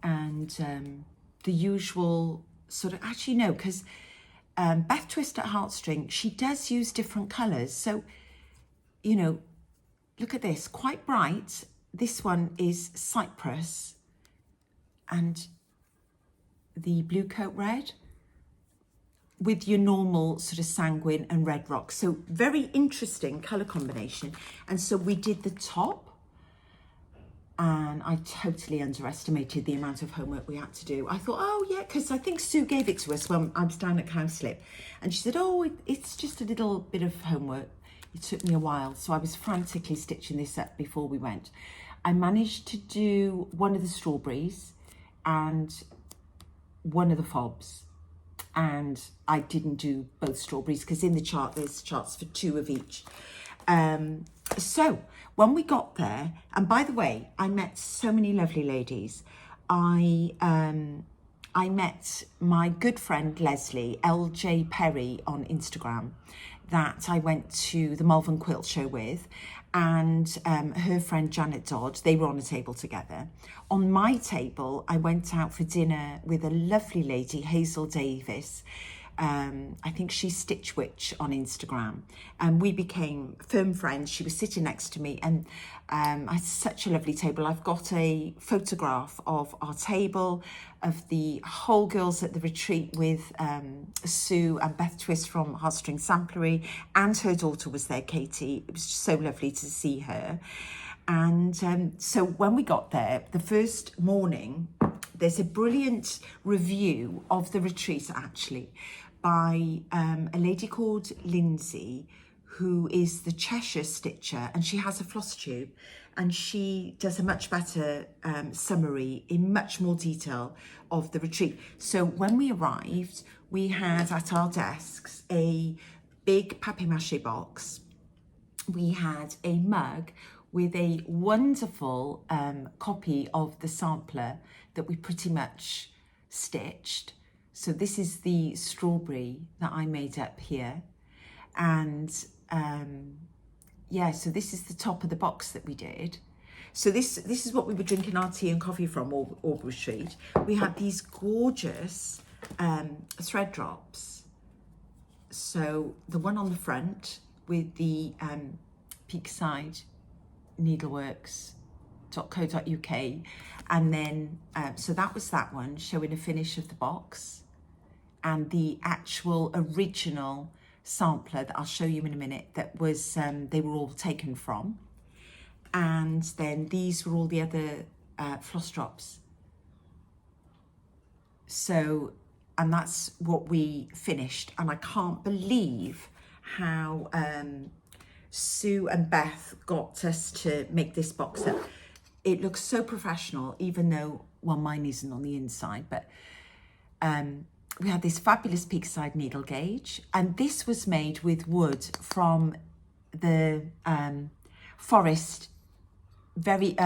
And the usual sort of, actually no, because Beth Twist at Heartstring, she does use different colours. So, you know, look at this, quite bright. This one is Cypress, and the Blue Coat Red with your normal sort of sanguine and red rock. So very interesting colour combination. And so we did the top, and I totally underestimated the amount of homework we had to do. I thought, oh yeah, because I think Sue gave it to us when I was down at Cowslip, and she said, oh, it's just a little bit of homework. It took me a while, so I was frantically stitching this up before we went. I managed to do one of the strawberries and one of the fobs, and I didn't do both strawberries because in the chart there's charts for 2 of each. So when we got there, and by the way, I met so many lovely ladies. I met my good friend Leslie, LJ Perry on Instagram, that I went to the Malvern Quilt Show with, and her friend Janet Dodd. They were on a table together. On my table, I went out for dinner with a lovely lady, Hazel Davis, I think she's Stitch Witch on Instagram, and we became firm friends. She was sitting next to me, and I had such a lovely table. I've got a photograph of our table, of the whole girls at the retreat with Sue and Beth Twist from Heartstring Samplery, and her daughter was there, Katie. It was so lovely to see her. And so when we got there, the first morning, there's a brilliant review of the retreat, actually, by a lady called Lindsay, who is the Cheshire Stitcher, and she has a Flosstube, and she does a much better summary in much more detail of the retreat. So when we arrived, we had at our desks a big papier-mâché box. We had a mug with a wonderful copy of the sampler that we pretty much stitched. So this is the strawberry that I made up here. And yeah, so this is the top of the box that we did. So this is what we were drinking our tea and coffee from, Aubrey Street. We had these gorgeous thread drops. So the one on the front with the Peakside needleworks.co.uk, and then so that was that one, showing a finish of the box, and the actual original sampler that I'll show you in a minute, that was they were all taken from. And then these were all the other floss drops. So, and that's what we finished, and I can't believe how Sue and Beth got us to make this box up. It looks so professional, even though, well, mine isn't on the inside, but we had this fabulous Peakside needle gauge, and this was made with wood from the forest. Very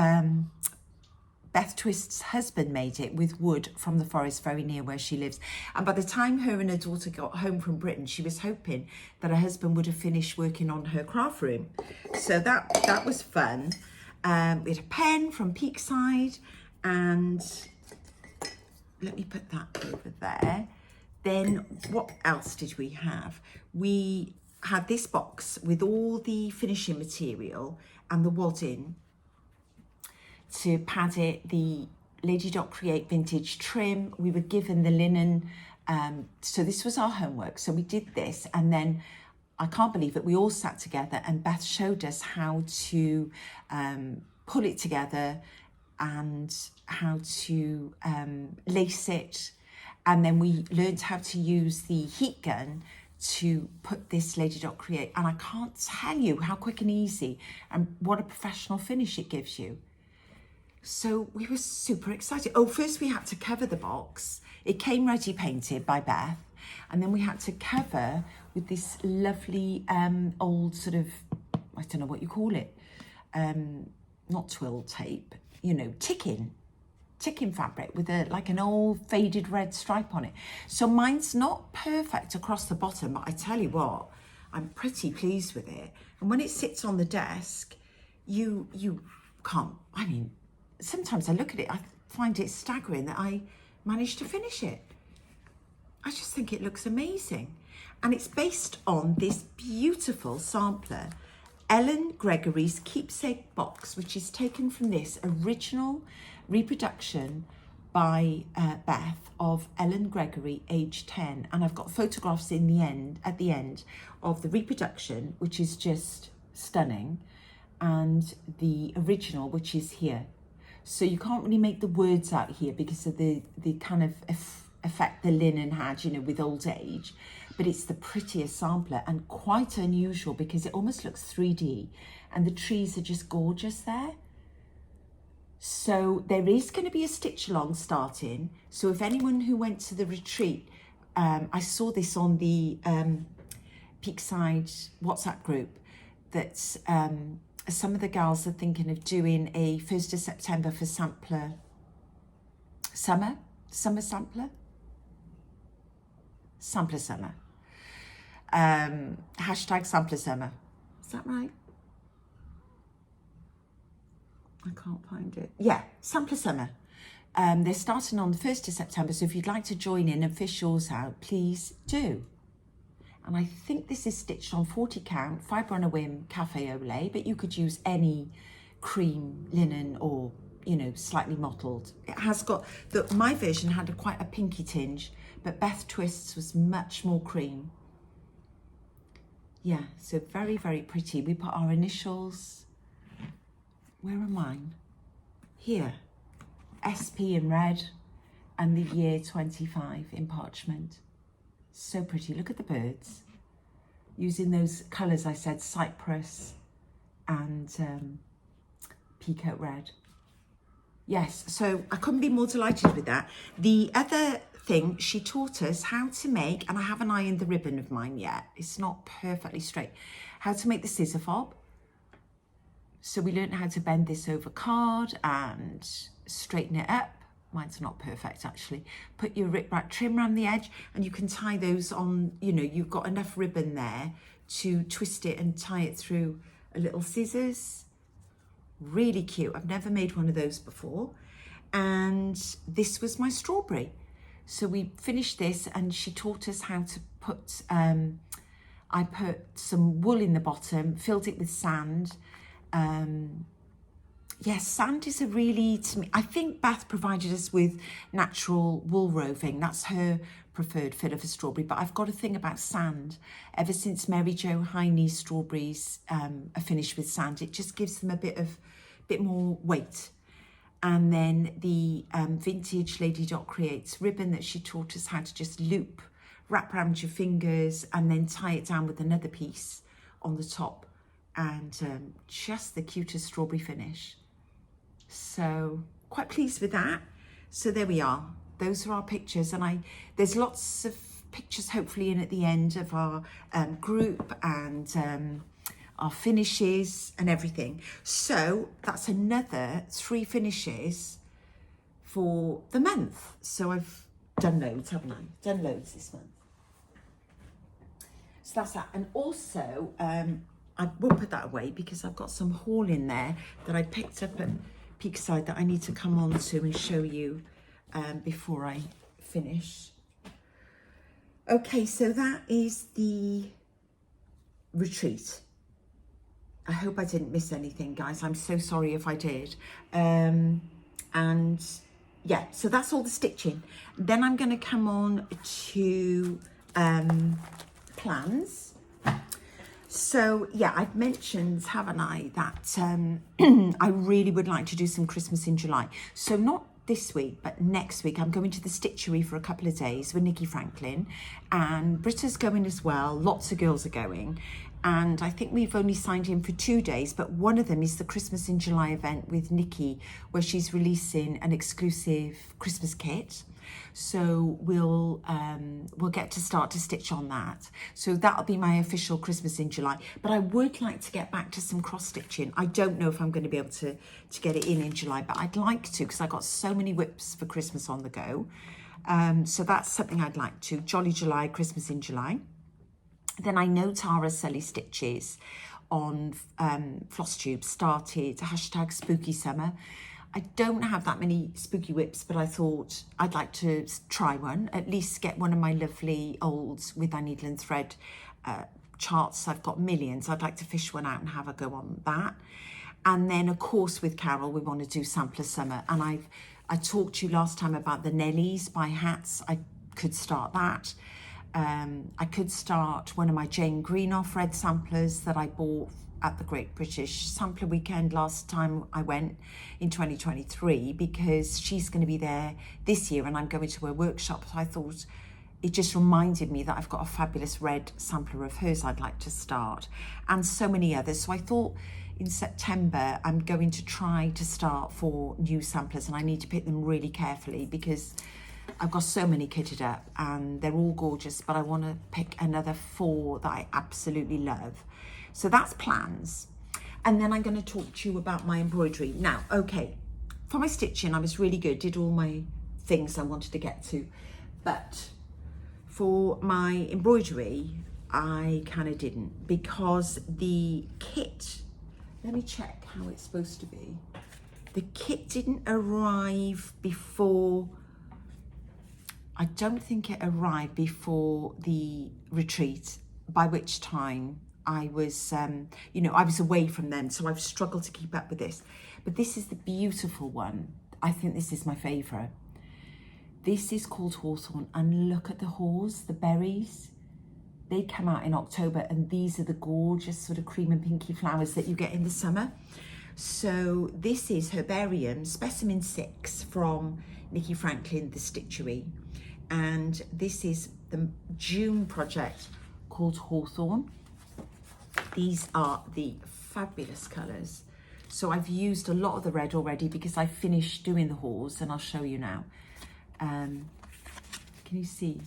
Beth Twist's husband made it with wood from the forest very near where she lives. And by the time her and her daughter got home from Britain, she was hoping that her husband would have finished working on her craft room. So that was fun. We had a pen from Peakside, and let me put that over there. Then what else did we have? We had this box with all the finishing material and the wadding to pad it, the Lady Dot Create vintage trim. We were given the linen, so this was our homework. So we did this, and then I can't believe it, we all sat together and Beth showed us how to pull it together and how to lace it. And then we learned how to use the heat gun to put this Lady Dot Create. And I can't tell you how quick and easy and what a professional finish it gives you. So we were super excited. Oh, first we had to cover the box. It came ready painted by Beth. And then we had to cover with this lovely old sort of, I don't know what you call it, not twill tape, you know, ticking fabric with like an old faded red stripe on it. So mine's not perfect across the bottom, but I tell you what, I'm pretty pleased with it. And when it sits on the desk, you can't, I mean, sometimes I look at it, I find it staggering that I managed to finish it. I just think it looks amazing. And it's based on this beautiful sampler, Ellen Gregory's Keepsake Box, which is taken from this original reproduction by Beth of Ellen Gregory, age 10. And I've got photographs at the end of the reproduction, which is just stunning, and the original, which is here. So you can't really make the words out here because of the kind of effect the linen had, you know, with old age. But it's the prettiest sampler and quite unusual because it almost looks 3D, and the trees are just gorgeous there. So there is going to be a stitch along starting. So if anyone who went to the retreat, I saw this on the Peakside WhatsApp group, that some of the girls are thinking of doing a 1st of September for sampler, summer sampler summer. Hashtag sampler summer. Is that right? I can't find it. Yeah, sampler summer. They're starting on the 1st of September, so if you'd like to join in and fish yours out, please do. And I think this is stitched on 40 count, fibre on a whim, cafe au lait, but you could use any cream, linen, or, you know, slightly mottled. It has got, my version had quite a pinky tinge, but Beth Twist's was much more cream. Yeah, so very, very pretty. We put our initials, where are mine? Here, SP in red, and the year 25 in parchment. So pretty. Look at the birds. Using those colours I said, cypress and peacoat red. Yes, so I couldn't be more delighted with that. The other thing, she taught us how to make, and I haven't ironed the ribbon of mine yet. It's not perfectly straight. How to make the scissor fob. So we learned how to bend this over card and straighten it up. Mine's not perfect actually. Put your rip-rack trim around the edge and you can tie those on, you know, you've got enough ribbon there to twist it and tie it through a little scissors. Really cute. I've never made one of those before. And this was my strawberry. So we finished this and she taught us how to put, I put some wool in the bottom, filled it with sand. Yes, sand is a really, to me, I think Beth provided us with natural wool roving. That's her preferred fill of a strawberry, but I've got a thing about sand. Ever since Mary Jo Heine strawberries are finished with sand, it just gives them a bit more weight. And then the vintage Lady Dot Creates ribbon that she taught us how to just loop, wrap around your fingers and then tie it down with another piece on the top. And just the cutest strawberry finish. So quite pleased with that. So there we are. Those are our pictures, and there's lots of pictures hopefully in at the end of our group and our finishes and everything. So that's another 3 finishes for the month. So I've done loads, haven't I? Done loads this month. So that's that. And also, I will put that away because I've got some haul in there that I picked up at Peakside that I need to come on to and show you before I finish. Okay, so that is the retreat. I hope I didn't miss anything, guys. I'm so sorry if I did. And yeah, so that's all the stitching. Then I'm going to come on to plans. So yeah, I've mentioned, haven't I, that I really would like to do some Christmas in July. So not this week, but next week, I'm going to the Stitchery for a couple of days with Nikki Franklin, and Britta's going as well. Lots of girls are going. And I think we've only signed in for 2 days, but one of them is the Christmas in July event with Nikki, where she's releasing an exclusive Christmas kit. So we'll get to start to stitch on that. So that'll be my official Christmas in July. But I would like to get back to some cross stitching. I don't know if I'm going to be able to get it in July, but I'd like to because I got so many whips for Christmas on the go. So that's something I'd like to. Jolly July, Christmas in July. Then I know Tara Sully Stitches on Flosstube started hashtag spooky summer. I don't have that many spooky whips, but I thought I'd like to try one, at least get one of my lovely olds with our needle and thread charts. I've got millions. I'd like to fish one out and have a go on that. And then of course with Carol, we want to do Sampler Summer. And I talked to you last time about the Nellies by Hats. I could start that. I could start one of my Jane Greenough red samplers that I bought at the Great British Sampler Weekend last time I went in 2023, because she's going to be there this year and I'm going to her workshop. So I thought it just reminded me that I've got a fabulous red sampler of hers I'd like to start, and so many others. So I thought in September I'm going to try to start 4 new samplers, and I need to pick them really carefully because I've got so many kitted up and they're all gorgeous, but I want to pick another 4 that I absolutely love. So that's plans. And then I'm going to talk to you about my embroidery. Now, okay, for my stitching, I was really good, did all my things I wanted to get to. But for my embroidery, I kind of didn't, because the kit, let me check how it's supposed to be. The kit didn't arrive before, I don't think it arrived before the retreat, by which time I was, you know, I was away from them, so I've struggled to keep up with this. But this is the beautiful one. I think this is my favourite. This is called Hawthorn, and look at the haws, the berries. They come out in October, and these are the gorgeous sort of cream and pinky flowers that you get in the summer. So this is Herbarium Specimen 6 from Nikki Franklin, the Stitchery. And this is the June project called Hawthorn. These are the fabulous colours. So I've used a lot of the red already because I finished doing the haws, and I'll show you now. Can you see?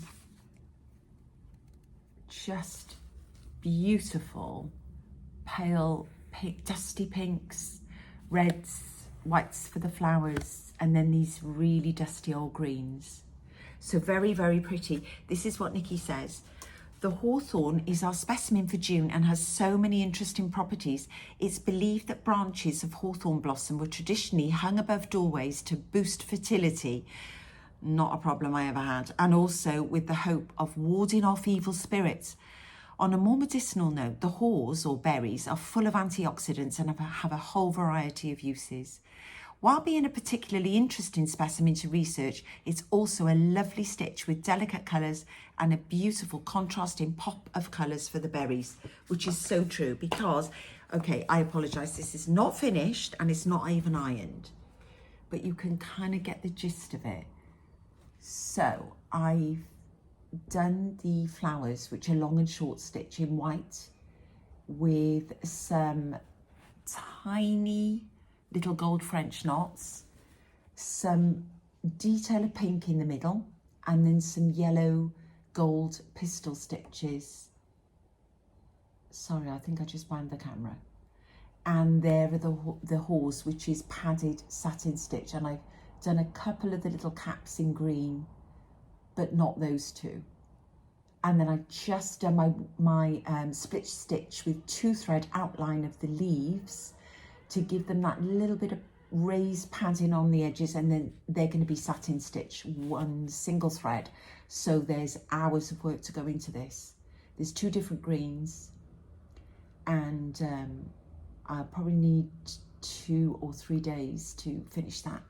Just beautiful, pale pink, dusty pinks, reds, whites for the flowers, and then these really dusty old greens. So very, very pretty. This is what Nikki says. The hawthorn is our specimen for June and has so many interesting properties. It's believed that branches of hawthorn blossom were traditionally hung above doorways to boost fertility. Not a problem I ever had. And also with the hope of warding off evil spirits. On a more medicinal note, the haws or berries are full of antioxidants and have a whole variety of uses. While being a particularly interesting specimen to research, it's also a lovely stitch with delicate colours and a beautiful contrasting pop of colours for the berries, which is so true because, okay, I apologise, this is not finished and it's not even ironed, but you can kind of get the gist of it. So I've done the flowers, which are long and short stitch in white with some tiny little gold French knots, some detail of pink in the middle, and then some yellow gold pistol stitches. Sorry, I think I just banged the camera. And there are the haws, which is padded satin stitch, and I've done a couple of the little caps in green, but not those two. And then I've just done my split stitch with 2-thread outline of the leaves to give them that little bit of raised padding on the edges, and then they're going to be satin stitch, one single thread. So there's hours of work to go into this. There's 2 different greens, and I'll probably need 2 or 3 days to finish that.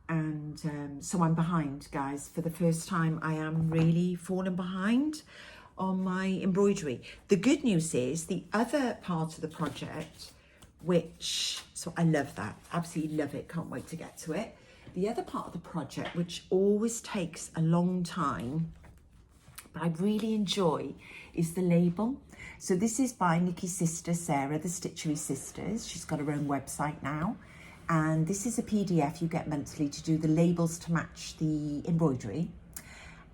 And so I'm behind, guys. For the first time, I am really falling behind on my embroidery. The good news is the other part of the project, which, so I love that, absolutely love it, can't wait to get to it. The other part of the project, which always takes a long time, but I really enjoy, is the label. So this is by Nikki's sister, Sarah, the Stitchery Sisters. She's got her own website now. And this is a PDF you get monthly to do the labels to match the embroidery.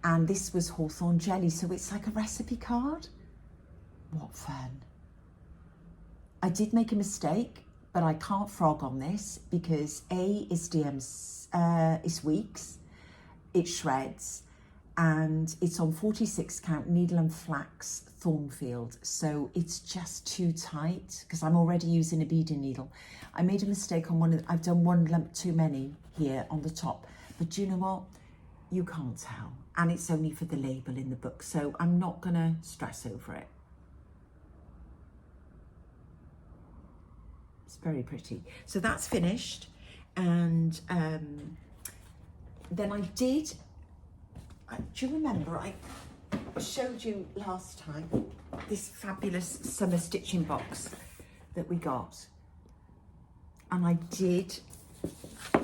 And this was hawthorn jelly, so it's like a recipe card. What fun. I did make a mistake, but I can't frog on this because A is is weeks, it shreds, and it's on 46 count needle and flax Thornfield, so it's just too tight because I'm already using a beading needle. I made a mistake on I've done one lump too many here on the top, but do you know what? You can't tell, and it's only for the label in the book, so I'm not gonna stress over it. It's very pretty. So that's finished, and then I did, do you remember I showed you last time this fabulous summer stitching box that we got, and I did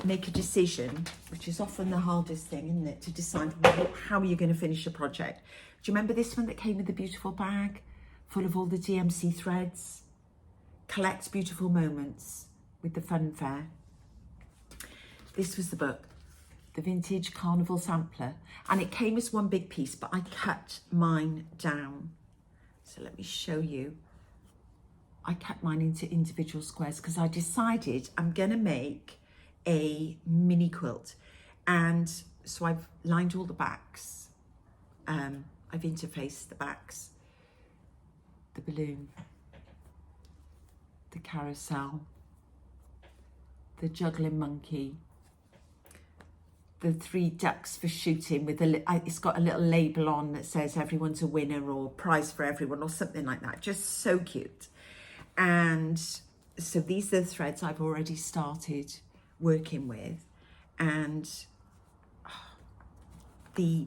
make a decision, which is often the hardest thing, isn't it, to decide how you're going to finish a project. Do you remember this one that came with the beautiful bag full of all the DMC threads? Collect Beautiful Moments with the fun fair. This was the book, the Vintage Carnival Sampler, and it came as one big piece, but I cut mine down. So let me show you. I cut mine into individual squares because I decided I'm gonna make a mini quilt, and so I've lined all the backs. I've interfaced the backs, the balloon, the carousel, the juggling monkey, the 3 ducks for shooting with it's got a little label on that says everyone's a winner or prize for everyone or something like that. Just so cute. And so these are the threads I've already started working with, and the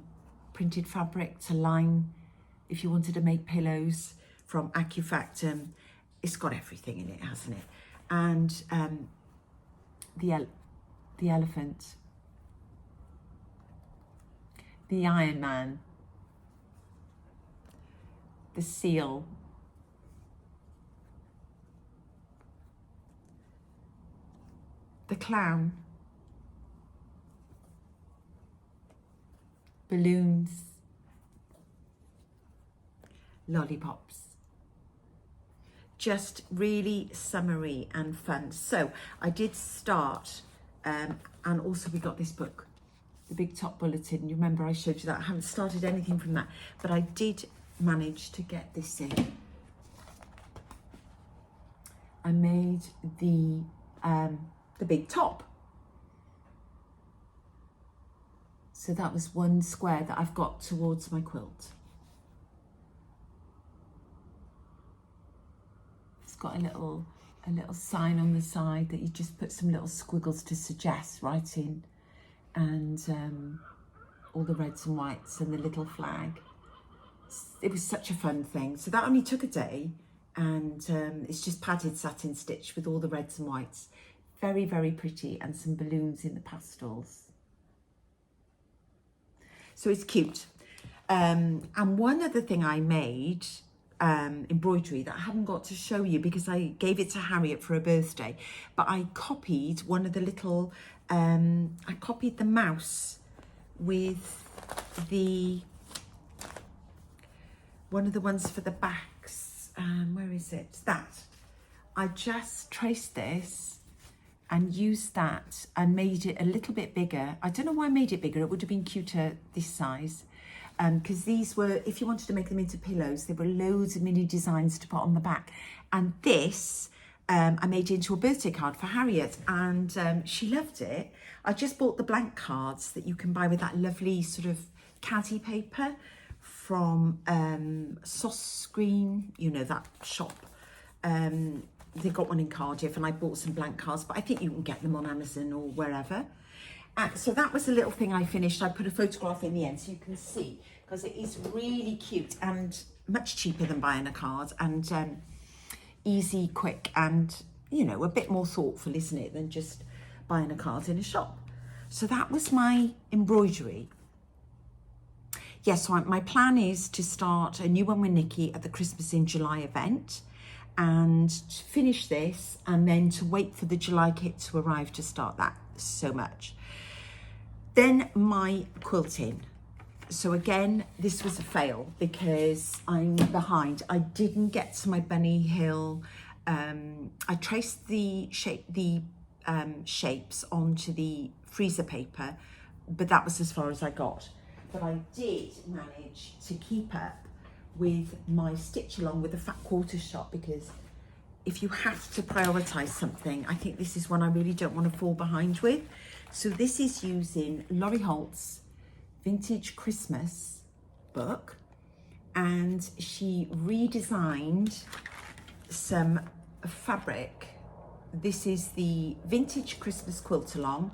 printed fabric to line if you wanted to make pillows from Acufactum. It's got everything in it, hasn't it? And the elephant, the Iron Man, the seal, the clown, balloons, lollipops. Just really summery and fun. So I did start, and also we got this book, the Big Top Bulletin. You remember I showed you that. I haven't started anything from that, but I did manage to get this in. I made the big top. So that was one square that I've got towards my quilt. It's got a little sign on the side that you just put some little squiggles to suggest writing, and all the reds and whites and the little flag. It was such a fun thing. So that only took a day, and it's just padded satin stitch with all the reds and whites. Very, very pretty, and some balloons in the pastels. So it's cute. And one other thing I made, embroidery, that I haven't got to show you because I gave it to Harriet for her birthday, but I copied one of the little, I copied the mouse with one of the ones for the backs. Where is it? That. I just traced this and used that and made it a little bit bigger. I don't know why I made it bigger. It would have been cuter this size. Because these were, if you wanted to make them into pillows, there were loads of mini designs to put on the back. And this, I made into a birthday card for Harriet, and she loved it. I just bought the blank cards that you can buy with that lovely sort of caddy paper from Sauce Green, you know, that shop. They got one in Cardiff, and I bought some blank cards, but I think you can get them on Amazon or wherever. So that was a little thing I finished. I put a photograph in the end so you can see, because it is really cute and much cheaper than buying a card, and easy, quick, and, you know, a bit more thoughtful, isn't it, than just buying a card in a shop. So that was my embroidery. Yes, so my plan is to start a new one with Nikki at the Christmas in July event, and to finish this, and then to wait for the July kit to arrive to start that so much. Then my quilting. So again, this was a fail because I'm behind. I didn't get to my bunny hill. I traced the shapes onto the freezer paper, but that was as far as I got. But I did manage to keep up with my stitch along with the fat quarter shot, because if you have to prioritize something, I think this is one I really don't want to fall behind with. So this is using Laurie Holt's Vintage Christmas book, and she redesigned some fabric. This is the Vintage Christmas Quilt Along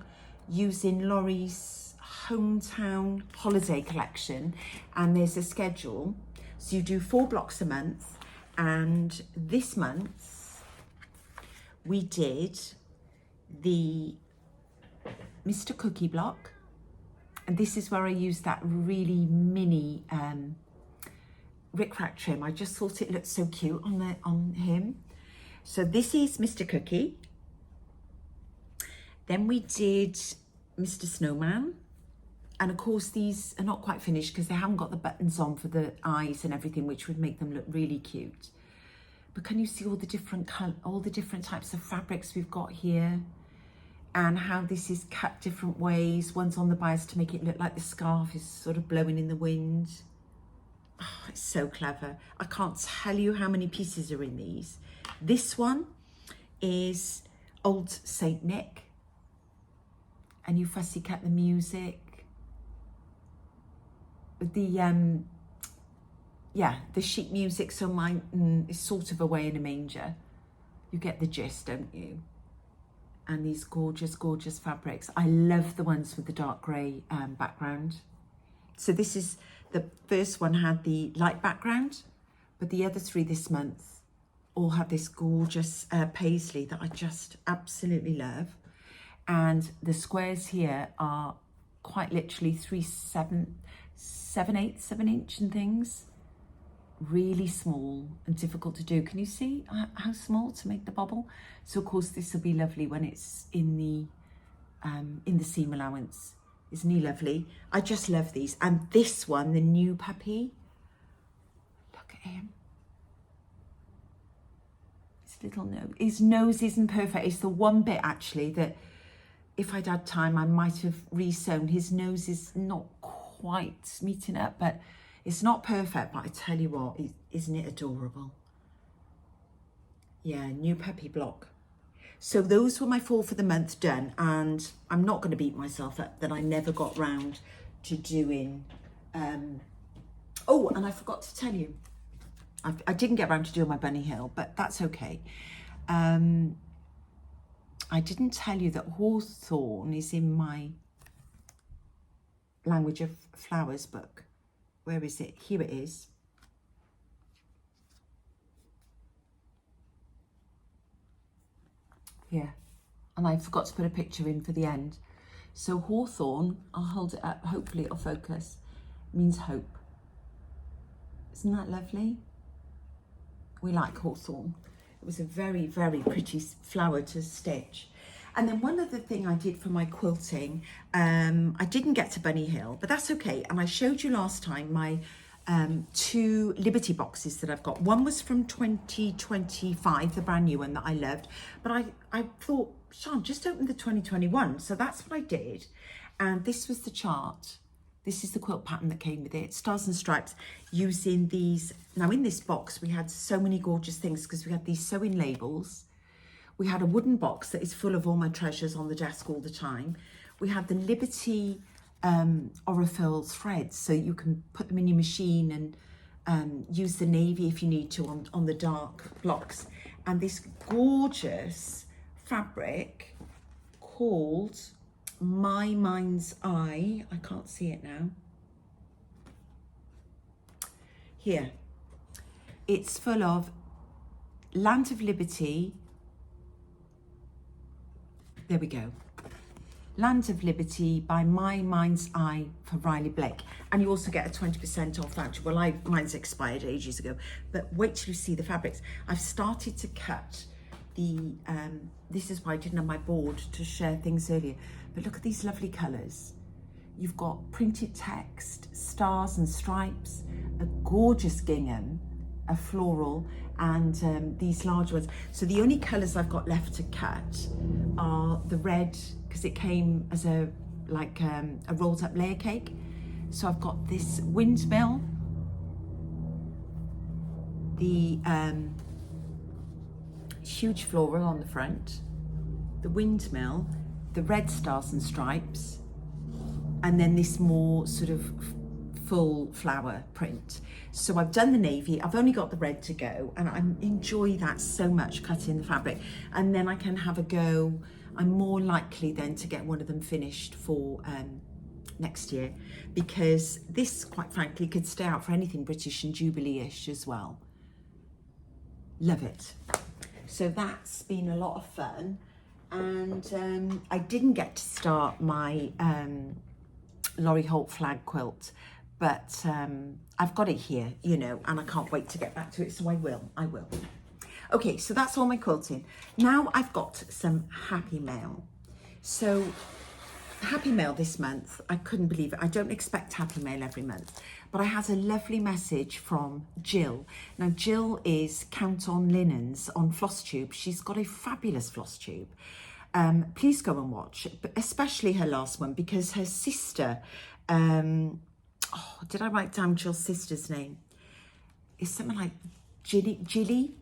using Laurie's Hometown Holiday Collection, and there's a schedule. So you do 4 blocks a month, and this month we did the Mr. Cookie block, and this is where I used that really mini rickrack trim. I just thought it looked so cute on him. So this is Mr. Cookie. Then we did Mr. Snowman. And of course, these are not quite finished because they haven't got the buttons on for the eyes and everything, which would make them look really cute. But can you see all the different types of fabrics we've got here, and how this is cut different ways? One's on the bias to make it look like the scarf is sort of blowing in the wind. Oh, it's so clever. I can't tell you how many pieces are in these. This one is Old Saint Nick. and you fussy cut the music. The sheet music, so mine is sort of Away in a Manger. You get the gist, don't you? And these gorgeous, gorgeous fabrics. I love the ones with the dark grey background. So this is, the first one had the light background, but the other three this month all have this gorgeous paisley that I just absolutely love. And the squares here are quite literally 7/8 of an inch and things. Really small and difficult to do. Can you see how small to make the bobble? So of course this will be lovely when it's in the seam allowance. Isn't he lovely? I just love these. And this one, the new puppy, look at him. His little nose, his nose isn't perfect. It's the one bit actually that if I'd had time I might have re-sewn. His nose is not quite meeting up, but it's not perfect, but I tell you what, isn't it adorable? Yeah, new puppy block. So those were my 4 for the month done, and I'm not going to beat myself up that I never got round to doing... Oh, and I forgot to tell you, I didn't get round to doing my bunny hill, but that's okay. I didn't tell you that hawthorn is in my Language of Flowers book. Where is it? Here it is. Here. And I forgot to put a picture in for the end. So hawthorn, I'll hold it up, hopefully it'll focus, means hope. Isn't that lovely? We like hawthorn. It was a very, very pretty flower to stitch. And then one other thing I did for my quilting, I didn't get to Bunny Hill, but that's okay. And I showed you last time my 2 Liberty boxes that I've got. One was from 2025, the brand new one that I loved. But I thought, Sean, just open the 2021. So that's what I did. And this was the chart. This is the quilt pattern that came with it. Stars and Stripes, using these. Now in this box, we had so many gorgeous things because we had these sewing labels. We had a wooden box that is full of all my treasures on the desk all the time. We had the Liberty Aurifil threads, so you can put them in your machine and use the navy if you need to on the dark blocks. And this gorgeous fabric called My Mind's Eye. I can't see it now. Here. It's full of Land of Liberty. There we go. Land of Liberty by My Mind's Eye for Riley Blake. And you also get a 20% off voucher. Well, mine's expired ages ago, but wait till you see the fabrics. I've started to cut the, this is why I didn't have my board to share things earlier, but look at these lovely colours. You've got printed text, stars and stripes, a gorgeous gingham, a floral, and these large ones. So the only colours I've got left to cut are the red, because it came as a rolled up layer cake. So I've got this windmill, the huge floral on the front, the windmill, the red stars and stripes, and then this more sort of full flower print. So I've done the navy, I've only got the red to go, and I enjoy that so much, cutting the fabric. And then I can have a go. I'm more likely then to get one of them finished for next year, because this, quite frankly, could stay out for anything British and Jubilee-ish as well. Love it. So that's been a lot of fun. And I didn't get to start my Laurie Holt flag quilt, but I've got it here, you know, and I can't wait to get back to it, so I will. Okay, so that's all my quilting. Now I've got some happy mail. So happy mail this month, I couldn't believe it. I don't expect happy mail every month, but I had a lovely message from Jill. Now Jill is Count On Linens on Flosstube. She's got a fabulous Flosstube. Please go and watch, but especially her last one, because her sister, did I write down Jill's sister's name? It's something like Jilly.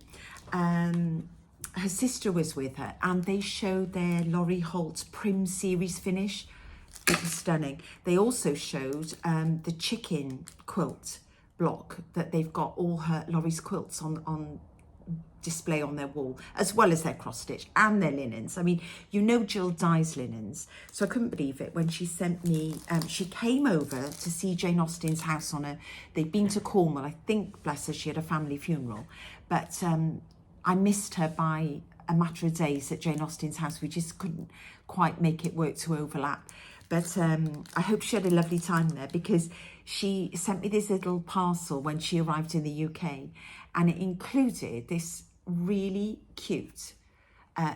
her sister was with her, and they showed their Laurie Holt Prim series finish. It was stunning. They also showed the chicken quilt block that they've got all her Laurie's quilts on display on their wall, as well as their cross stitch and their linens. I mean, you know Jill dyes linens, so I couldn't believe it when she sent me, she came over to see Jane Austen's house they'd been to Cornwall. I think, bless her, she had a family funeral, but I missed her by a matter of days at Jane Austen's house. We just couldn't quite make it work to overlap. But I hope she had a lovely time there, because she sent me this little parcel when she arrived in the UK, and it included this really cute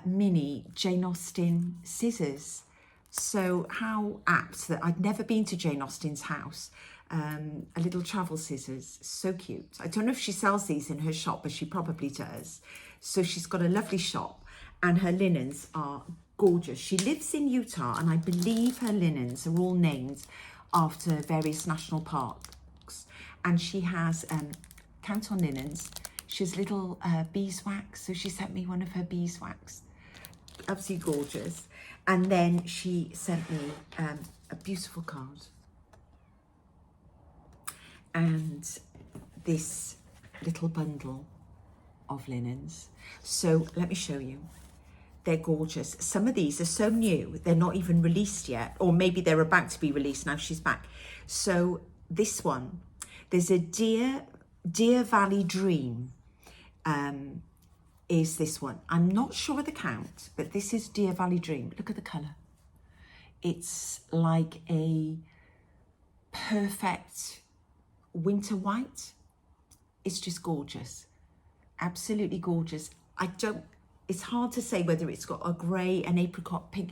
mini Jane Austen scissors. So how apt that I'd never been to Jane Austen's house. A little travel scissors, so cute. I don't know if she sells these in her shop, but she probably does. So she's got a lovely shop, and her linens are gorgeous. She lives in Utah, and I believe her linens are all named after various national parks. And she has, count on linens, she has little beeswax. So she sent me one of her beeswax, absolutely gorgeous. And then she sent me a beautiful card. And this little bundle of linens. So let me show you. They're gorgeous. Some of these are so new, they're not even released yet, or maybe they're about to be released now she's back. So this one, there's a Deer Valley Dream, is this one. I'm not sure of the count, but this is Deer Valley Dream. Look at the colour. It's like a perfect winter white. It's just gorgeous, absolutely gorgeous. It's hard to say whether it's got a grey, an apricot pink.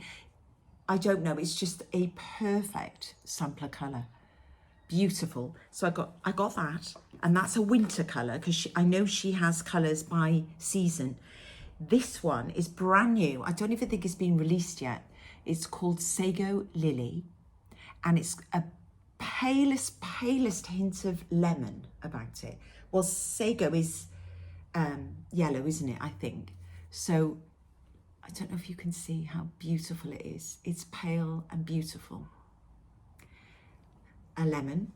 I don't know. It's just a perfect sampler colour. Beautiful. So I got that, and that's a winter colour, because I know she has colours by season. This one is brand new. I don't even think it's been released yet. It's called Sago Lily, and it's a palest hint of lemon about it. Well, sago is yellow, isn't it? I think. So I don't know if you can see how beautiful it is. It's pale and beautiful. A lemon,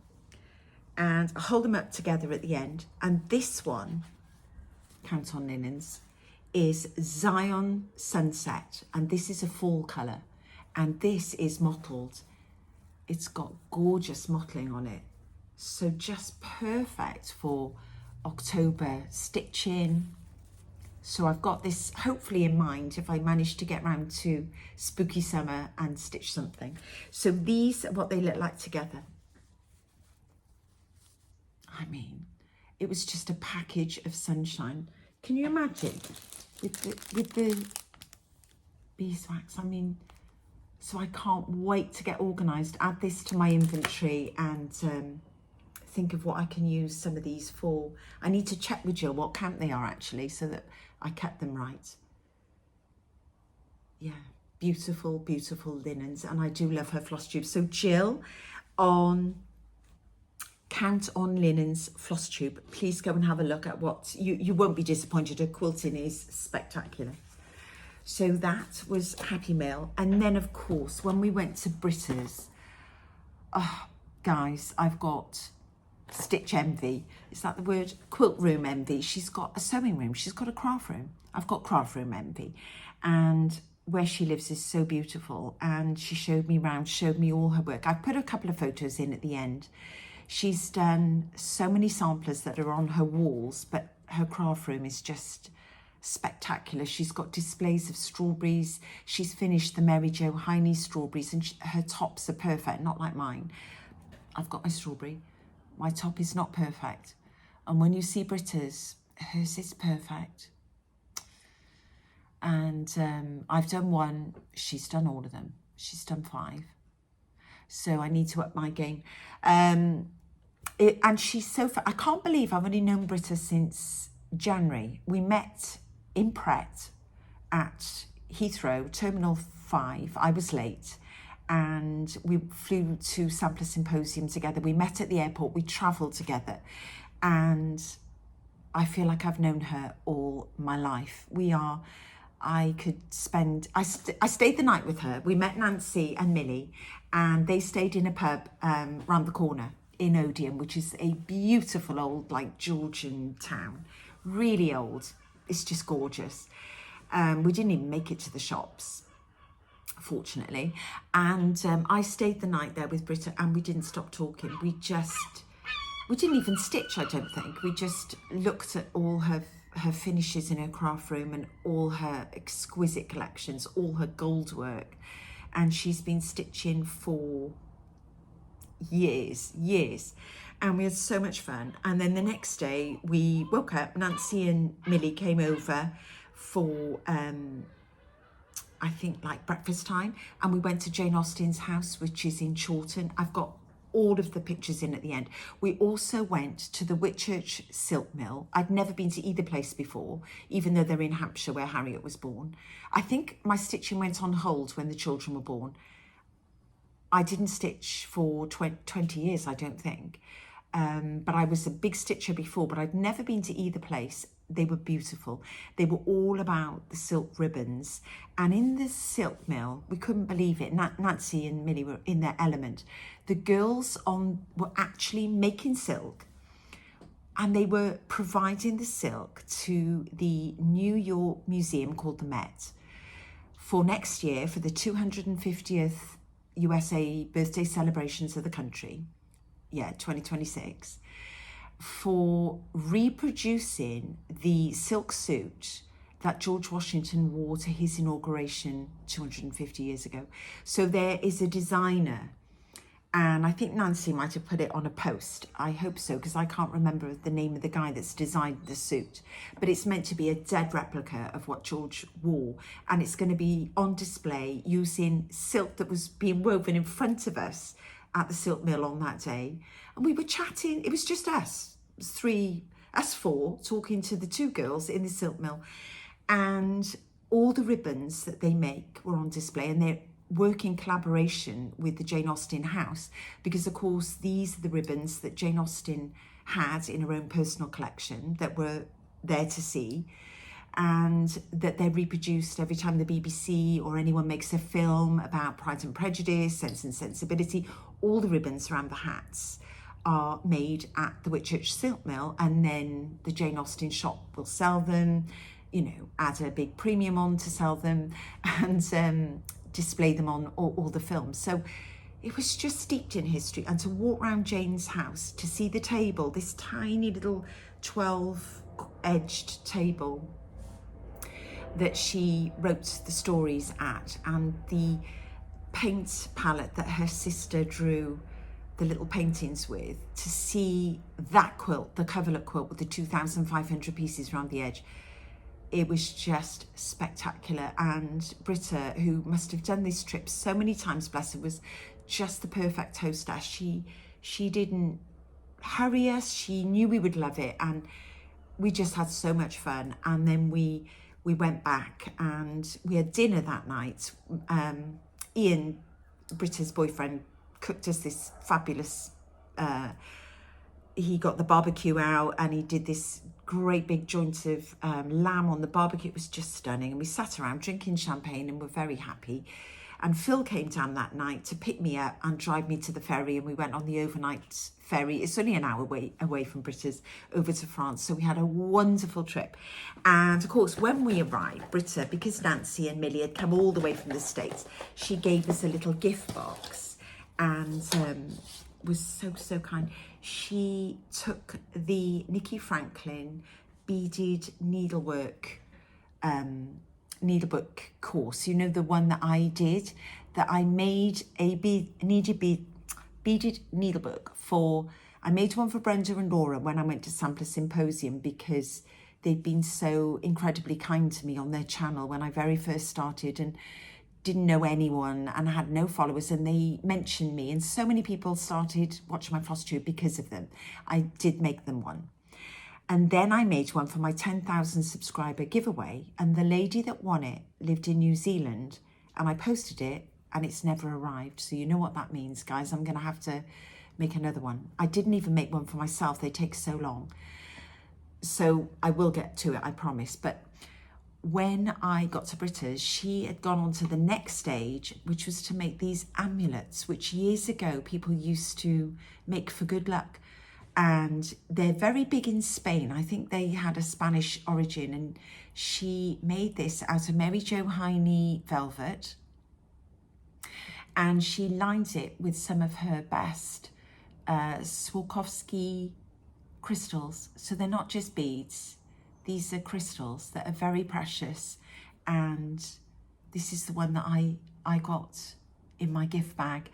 and I hold them up together at the end. And this one, count on linens, is Zion Sunset, and this is a fall colour, and this is mottled. It's got gorgeous mottling on it, so just perfect for October stitching. So I've got this hopefully in mind if I manage to get round to spooky summer and stitch something. So these are what they look like together. I mean, it was just a package of sunshine. Can you imagine with the beeswax? I mean, so I can't wait to get organised, add this to my inventory, and think of what I can use some of these for. I need to check with Jill what count they are actually, so that I kept them right. Yeah, beautiful, beautiful linens, and I do love her Flosstube. So Jill on Count on Linens Flosstube, please go and have a look at what you won't be disappointed. Her quilting is spectacular. So that was Happy Mail. And then of course when we went to Britta's, oh guys, I've got stitch envy. Is that the word? Quilt room envy. She's got a sewing room, she's got a craft room. I've got craft room envy, and where she lives is so beautiful. And she showed me around, showed me all her work. I put a couple of photos in at the end. She's done so many samplers that are on her walls, but her craft room is just spectacular. She's got displays of strawberries. She's finished the Mary Jo Heine strawberries, and her tops are perfect, not like mine. I've got my strawberry. My top is not perfect. And when you see Britta's, hers is perfect. And I've done one, she's done all of them. She's done 5. So I need to up my game. And she's so, I can't believe I've only known Britta since January. We met in Pret at Heathrow, Terminal 5. I was late, and we flew to Sampler Symposium together. We met at the airport, we travelled together, and I feel like I've known her all my life. I stayed the night with her. We met Nancy and Millie, and they stayed in a pub round the corner in Odeon, which is a beautiful old, like, Georgian town. Really old. It's just gorgeous. We didn't even make it to the shops, fortunately. And I stayed the night there with Britta, and we didn't stop talking. We didn't even stitch, I don't think. We just looked at all her finishes in her craft room and all her exquisite collections, all her gold work. And she's been stitching for years. And we had so much fun. And then the next day we woke up, Nancy and Millie came over for, I think, like breakfast time. And we went to Jane Austen's house, which is in Chawton. I've got all of the pictures in at the end. We also went to the Whitchurch Silk Mill. I'd never been to either place before, even though they're in Hampshire where Harriet was born. I think my stitching went on hold when the children were born. I didn't stitch for 20 years, I don't think. But I was a big stitcher before, but I'd never been to either place. They were beautiful. They were all about the silk ribbons. And in the silk mill, we couldn't believe it. Nancy and Millie were in their element. The girls were actually making silk, and they were providing the silk to the New York museum called the Met for next year, for the 250th USA birthday celebrations of the country. 2026, for reproducing the silk suit that George Washington wore to his inauguration 250 years ago. So there is a designer, and I think Nancy might have put it on a post. I hope so, because I can't remember the name of the guy that's designed the suit. But it's meant to be a dead replica of what George wore, and it's going to be on display using silk that was being woven in front of us at the silk mill on that day. And we were chatting. It was just us four, talking to the two girls in the silk mill. And all the ribbons that they make were on display, and they work in collaboration with the Jane Austen house, because of course these are the ribbons that Jane Austen had in her own personal collection that were there to see, and that they're reproduced every time the BBC or anyone makes a film about Pride and Prejudice, Sense and Sensibility. All the ribbons around the hats are made at the Whitchurch Silk Mill, and then the Jane Austen shop will sell them, add a big premium on to sell them, and display them on all the films. So it was just steeped in history. And to walk around Jane's house, to see the table, this tiny little 12-edged table that she wrote the stories at, and the paint palette that her sister drew the little paintings with, to see that quilt, the coverlet quilt with the 2,500 pieces around the edge. It was just spectacular. And Britta, who must have done this trip so many times, bless her, was just the perfect hostess. She didn't hurry us. She knew we would love it, and we just had so much fun. And then we went back and we had dinner that night. Ian, Britta's boyfriend, cooked us this fabulous, he got the barbecue out and he did this great big joint of lamb on the barbecue. It was just stunning. And we sat around drinking champagne and were very happy. And Phil came down that night to pick me up and drive me to the ferry, and we went on the overnight ferry. It's only an hour away from Britta's, over to France. So we had a wonderful trip. And of course, when we arrived, Britta, because Nancy and Millie had come all the way from the States, she gave us a little gift box, and was so kind. She took the Nikki Franklin beaded needlebook course, the one that I did, that I made a beaded needlebook for. I made one for Brenda and Laura when I went to Sampler Symposium, because they'd been so incredibly kind to me on their channel when I very first started and didn't know anyone and I had no followers, and they mentioned me, and so many people started watching my Flosstube because of them. I did make them one. And then I made one for my 10,000 subscriber giveaway, and the lady that won it lived in New Zealand, and I posted it and it's never arrived. So you know what that means, guys. I'm going to have to make another one. I didn't even make one for myself. They take so long. so I will get to it, I promise. But when I got to Britta's, she had gone on to the next stage, which was to make these amulets, which years ago people used to make for good luck. And they're very big in Spain. I think they had a Spanish origin, and she made this out of Mary Jo Heine velvet, and she lined it with some of her best Swarovski crystals. So they're not just beads, these are crystals that are very precious. And this is the one that I got in my gift bag.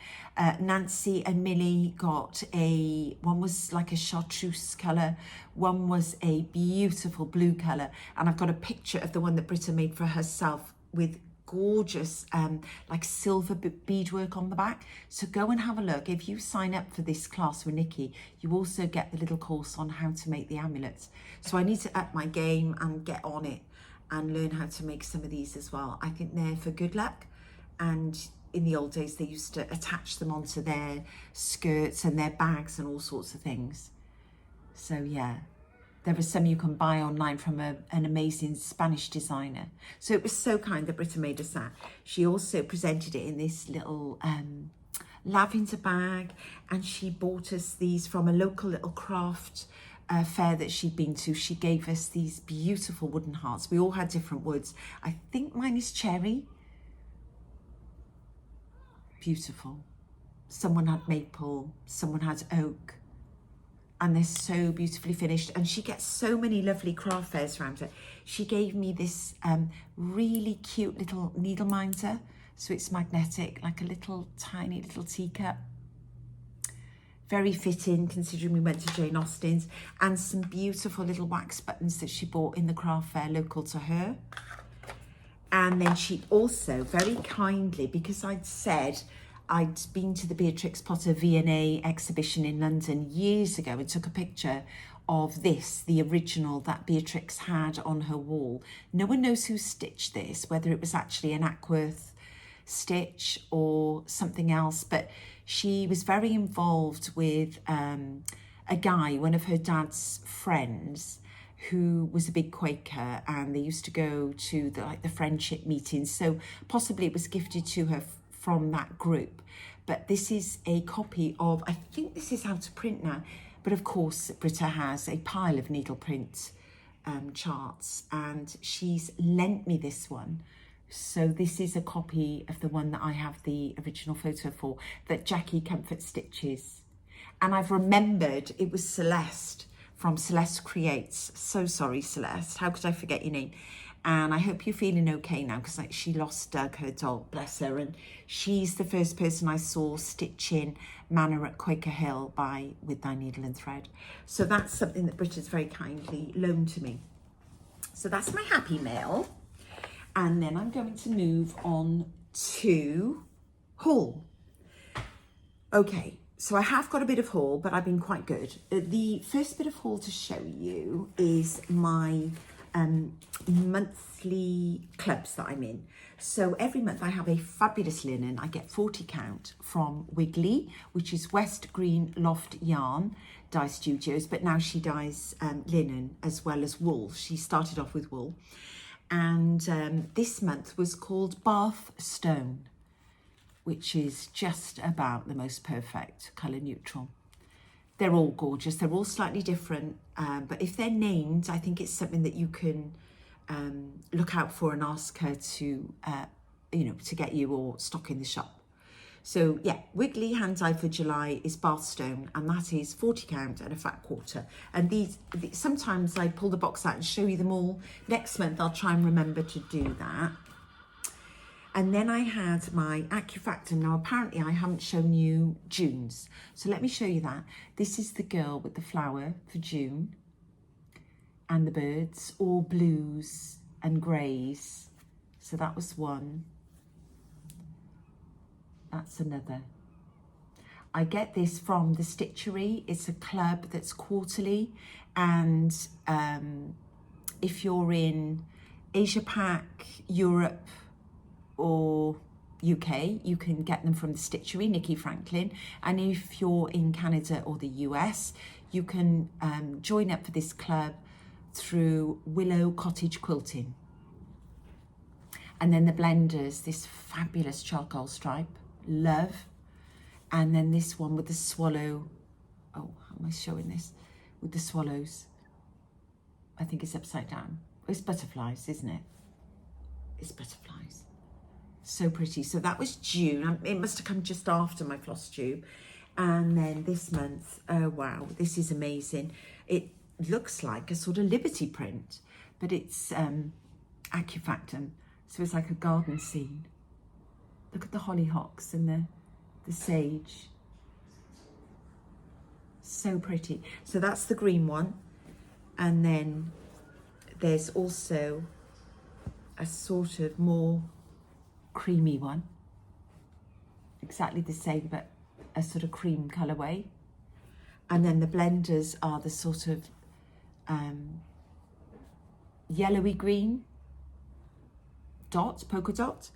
Nancy and Millie got one was like a chartreuse colour, one was a beautiful blue colour, and I've got a picture of the one that Britta made for herself with gorgeous like silver beadwork on the back. So go and have a look. If you sign up for this class with Nikki, you also get the little course on how to make the amulets. So I need to up my game and get on it and learn how to make some of these as well. I think they're for good luck, and in the old days they used to attach them onto their skirts and their bags and all sorts of things. So yeah, there are some you can buy online from an amazing Spanish designer. So it was so kind that Britta made us that. She also presented it in this little lavender bag, and she bought us these from a local little craft fair that she'd been to. She gave us these beautiful wooden hearts. We all had different woods. I think mine is cherry. Beautiful. Someone had maple, someone had oak, and they're so beautifully finished. And she gets so many lovely craft fairs around her. She gave me this really cute little needle minder, so it's magnetic, like a little tiny little teacup. Very fitting considering we went to Jane Austen's, and some beautiful little wax buttons that she bought in the craft fair local to her. And then she also very kindly, because I'd said I'd been to the Beatrix Potter V&A exhibition in London years ago and took a picture of this, the original that Beatrix had on her wall. No one knows who stitched this, whether it was actually an Ackworth stitch or something else, but she was very involved with a guy, one of her dad's friends, who was a big Quaker, and they used to go to the friendship meetings. So possibly it was gifted to her from that group. But this is a copy of, I think this is out of print now, but of course Britta has a pile of needle print charts, and she's lent me this one. So this is a copy of the one that I have the original photo for, that Jackie Comfort stitches. And I've remembered it was Celeste from Celeste Creates. So sorry, Celeste, how could I forget your name? And I hope you're feeling okay now, because she lost Doug, her dog, bless her, and she's the first person I saw stitching Manor at Quaker Hill by With Thy Needle and Thread. So that's something that Britta's very kindly loaned to me. So that's my happy mail. And then I'm going to move on to haul. Okay, so I have got a bit of haul, but I've been quite good. The first bit of haul to show you is my monthly clubs that I'm in. So every month I have a fabulous linen. I get 40 count from Wiggly, which is West Green Loft Yarn Dye Studios, but now she dyes linen as well as wool. She started off with wool. And this month was called Bath Stone, which is just about the most perfect colour neutral. They're all gorgeous. They're all slightly different, but if they're named, I think it's something that you can look out for and ask her to, to get you or stock in the shop. So yeah, Wiggly hand dye for July is Bath Stone, and that is 40 count and a fat quarter. And these sometimes I pull the box out and show you them all. Next month I'll try and remember to do that. And then I had my AccuFactor. Now, apparently I haven't shown you June's. So let me show you that. This is the girl with the flower for June. And the birds, all blues and greys. So that was one. That's another. I get this from the Stitchery. It's a club that's quarterly. And if you're in Asia Pac, Europe, or UK, you can get them from the Stitchery, Nikki Franklin. And if you're in Canada or the US, you can join up for this club through Willow Cottage Quilting. And then the blenders, this fabulous charcoal stripe, love. And then this one with the swallow. Oh, how am I showing this? With the swallows. I think it's upside down. It's butterflies, isn't it? It's butterflies. So pretty. So that was June. It must have come just after my Flosstube. And then this month, oh wow, this is amazing. It looks like a sort of Liberty print, but it's Acufactum. So it's like a garden scene. Look at the hollyhocks and the sage. So pretty. So that's the green one. And then there's also a sort of more creamy one. Exactly the same, but a sort of cream colourway. And then the blenders are the sort of yellowy green dot, polka dot,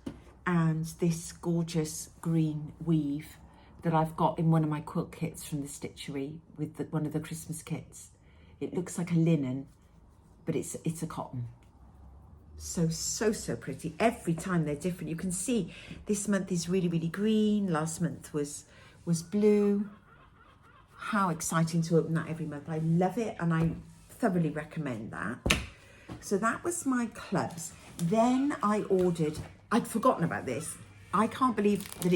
and this gorgeous green weave that I've got in one of my quilt kits from the Stitchery with one of the Christmas kits. It looks like a linen, but it's a cotton. So pretty. Every time they're different. You can see this month is really, really green. Last month was blue. How exciting to open that every month. I love it, and I thoroughly recommend that. So that was my clubs. Then I ordered, I'd forgotten about this. I can't believe that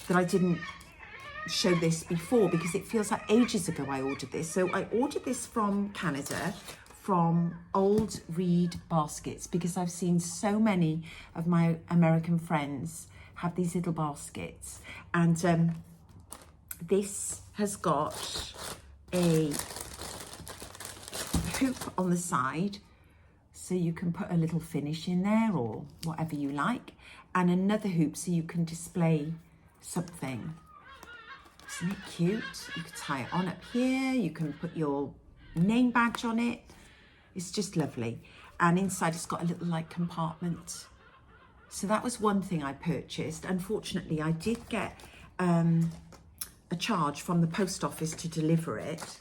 I didn't show this before, because it feels like ages ago I ordered this. So I ordered this from Canada, from Old Reed baskets, because I've seen so many of my American friends have these little baskets. And this has got a hoop on the side, so you can put a little finish in there or whatever you like, and another hoop so you can display something. Isn't it cute? You can tie it on up here, you can put your name badge on it. It's just lovely. And inside it's got a little like compartment. So that was one thing I purchased. Unfortunately, I did get a charge from the post office to deliver it.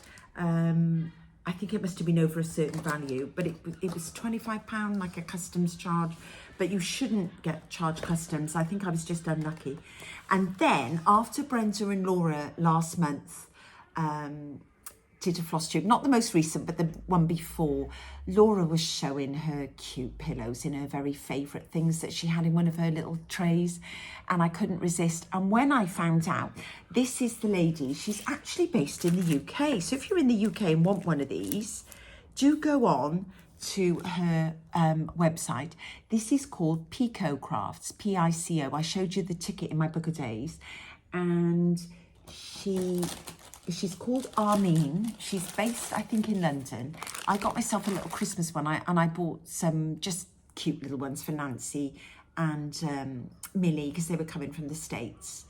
I think it must have been over a certain value, but it was £25, like a customs charge, but you shouldn't get charged customs. I think I was just unlucky. And then after Brenda and Laura last month did a Flosstube, not the most recent, but the one before, Laura was showing her cute pillows in her very favourite things that she had in one of her little trays, and I couldn't resist. And when I found out, this is the lady, she's actually based in the UK. So if you're in the UK and want one of these, do go on to her website. This is called Pico Crafts, Pico. I showed you the ticket in my book of days, and she's called Armine. She's based, I think, in London. I got myself a little Christmas one, and I bought some just cute little ones for Nancy and Millie, because they were coming from the States,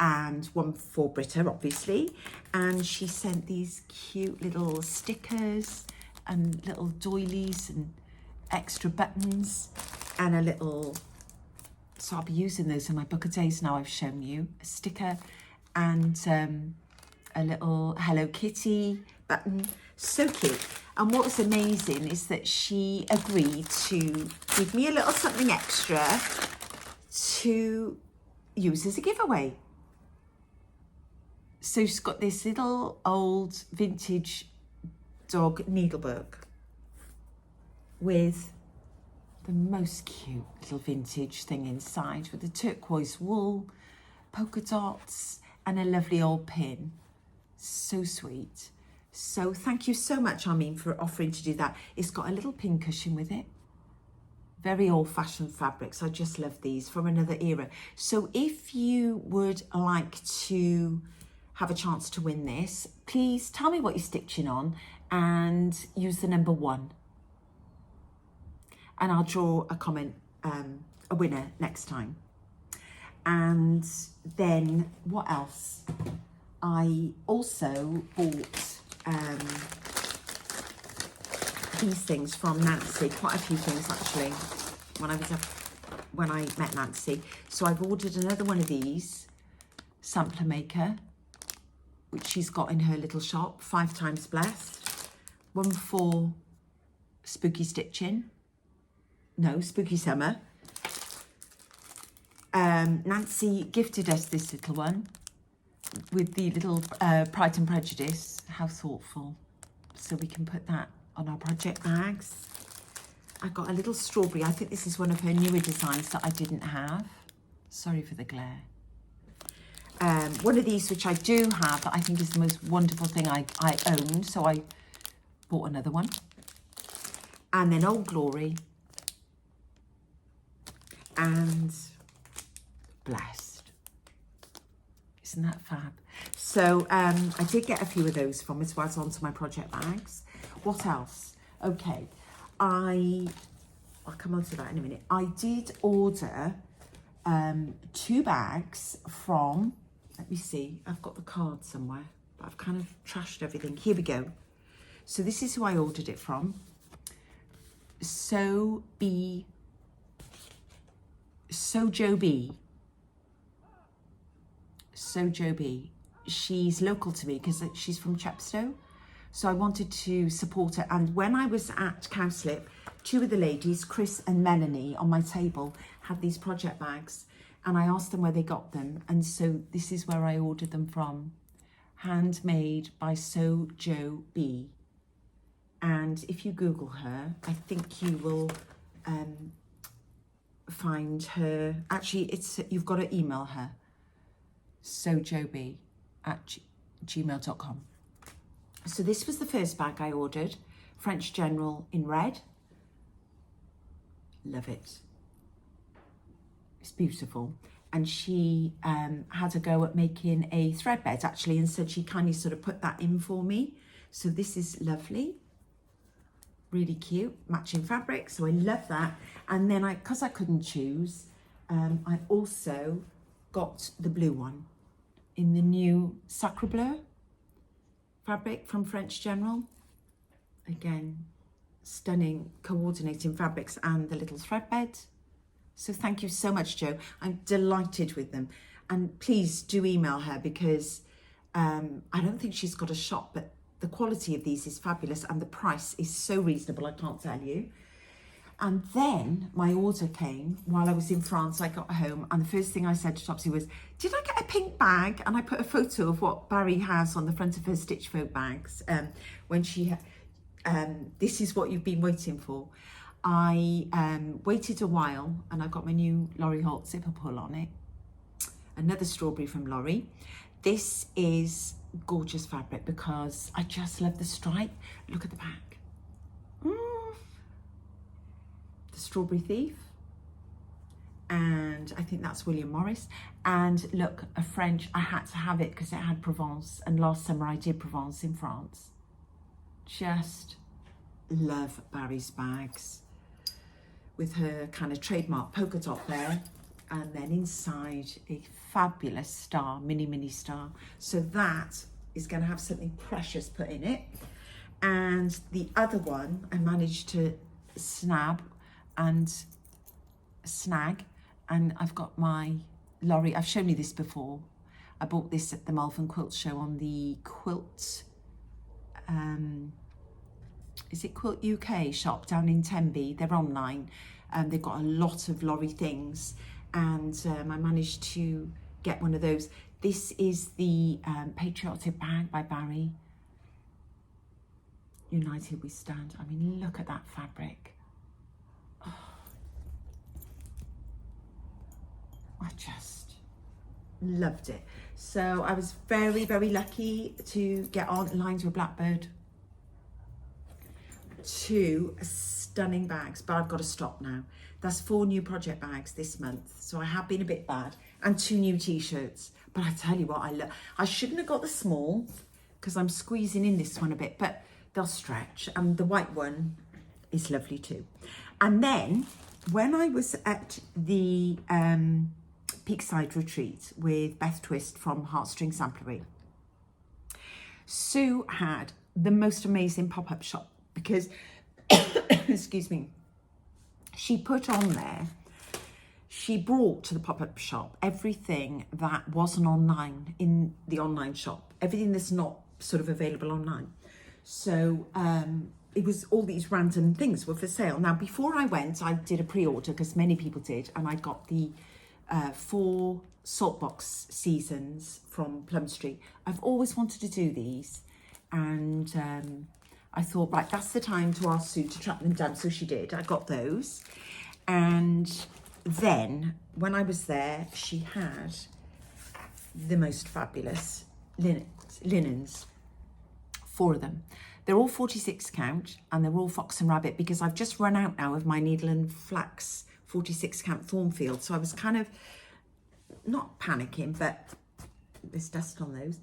and one for Britta, obviously. And she sent these cute little stickers and little doilies and extra buttons and a little, so I'll be using those in my book of days now. I've shown you a sticker and a little Hello Kitty button. So cute. And what was amazing is that she agreed to give me a little something extra to use as a giveaway. So she's got this little old vintage dog needlebook with the most cute little vintage thing inside, with the turquoise wool, polka dots, and a lovely old pin. So sweet. So thank you so much, Armine, for offering to do that. It's got a little pin cushion with it. Very old-fashioned fabrics. I just love these from another era. So if you would like to have a chance to win this, please tell me what you're stitching on and use the number 1. And I'll draw a comment, a winner next time. And then what else? I also bought these things from Nancy, quite a few things actually, when I met Nancy. So I've ordered another one of these, sampler maker, which she's got in her little shop, 5 times blessed. One for Spooky Stitching. No, Spooky Summer. Nancy gifted us this little one with the little Pride and Prejudice. How thoughtful. So we can put that on our project bags. I got a little strawberry. I think this is one of her newer designs that I didn't have. Sorry for the glare. One of these which I do have that I think is the most wonderful thing I own. So I bought another one. And then Old Glory. And Blessed. Isn't that fab? So I did get a few of those from as well as onto my project bags. What else? Okay, I'll come on to that in a minute. I did order 2 bags from, let me see, I've got the card somewhere, but I've kind of trashed everything. Here we go. So this is who I ordered it from. Sojo B. Sojo B. She's local to me because she's from Chepstow. So I wanted to support her. And when I was at Cowslip, 2 of the ladies, Chris and Melanie, on my table had these project bags. And I asked them where they got them. And so this is where I ordered them from. Handmade by Sojo B. And if you Google her, I think you will find her. Actually, you've got to email her. sojob@gmail.com. So this was the first bag I ordered. French General in red. Love it. It's beautiful. And she had a go at making a thread bed actually, and said she kindly sort of put that in for me. So this is lovely. Really cute, matching fabric. So I love that. And then because I couldn't choose, I also got the blue one in the new Sacre Bleu fabric from French General. Again, stunning coordinating fabrics and the little thread bed. So thank you so much, Jo. I'm delighted with them. And please do email her because I don't think she's got a shop, but the quality of these is fabulous and the price is so reasonable, I can't tell you. And then my order came while I was in France. I got home and the first thing I said to Topsy was, did I get a pink bag? And I put a photo of what Barry has on the front of her Stitch Folk bags when she, this is what you've been waiting for. I waited a while and I got my new Laurie Holt zipper pull on it. Another strawberry from Laurie. This is gorgeous fabric because I just love the stripe. Look at the back. The Strawberry Thief. And I think that's William Morris. And look, a French, I had to have it because it had Provence. And last summer I did Provence in France. Just love Barry's bags. With her kind of trademark polka dot there. And then inside a fabulous star, mini star. So that is going to have something precious put in it. And the other one I managed to snag, and I've got my Laurie. I've shown you this before. I bought this at the Malvern Quilt Show on the Quilt, is it Quilt UK shop down in Tenby? They're online. They've got a lot of Laurie things. And I managed to get one of those. This is the Patriotic bag by Barry. United we stand. I mean, look at that fabric. Oh. I just loved it. So I was very, very lucky to get on Lines with Blackbird. 2 stunning bags, but I've got to stop now. That's 4 new project bags this month. So I have been a bit bad. And 2 new t-shirts. But I tell you what, I shouldn't have got the small because I'm squeezing in this one a bit, but they'll stretch. And the white one is lovely too. And then when I was at the Peakside retreat with Beth Twist from Heartstring Samplery, Sue had the most amazing pop-up shop because, excuse me, she put on there, she brought to the pop-up shop everything that wasn't online in the online shop, everything that's not sort of available online. So it was all these random things were for sale. Now, before I went, I did a pre-order, because many people did, and I got the 4 saltbox seasons from Plum Street. I've always wanted to do these, and I thought, right, that's the time to ask Sue to track them down. So she did. I got those. And then when I was there, she had the most fabulous linens, 4 of them. They're all 46 count, and they're all fox and rabbit, because I've just run out now of my needle and flax 46 count Thornfield. So I was kind of not panicking, but there's dust on those.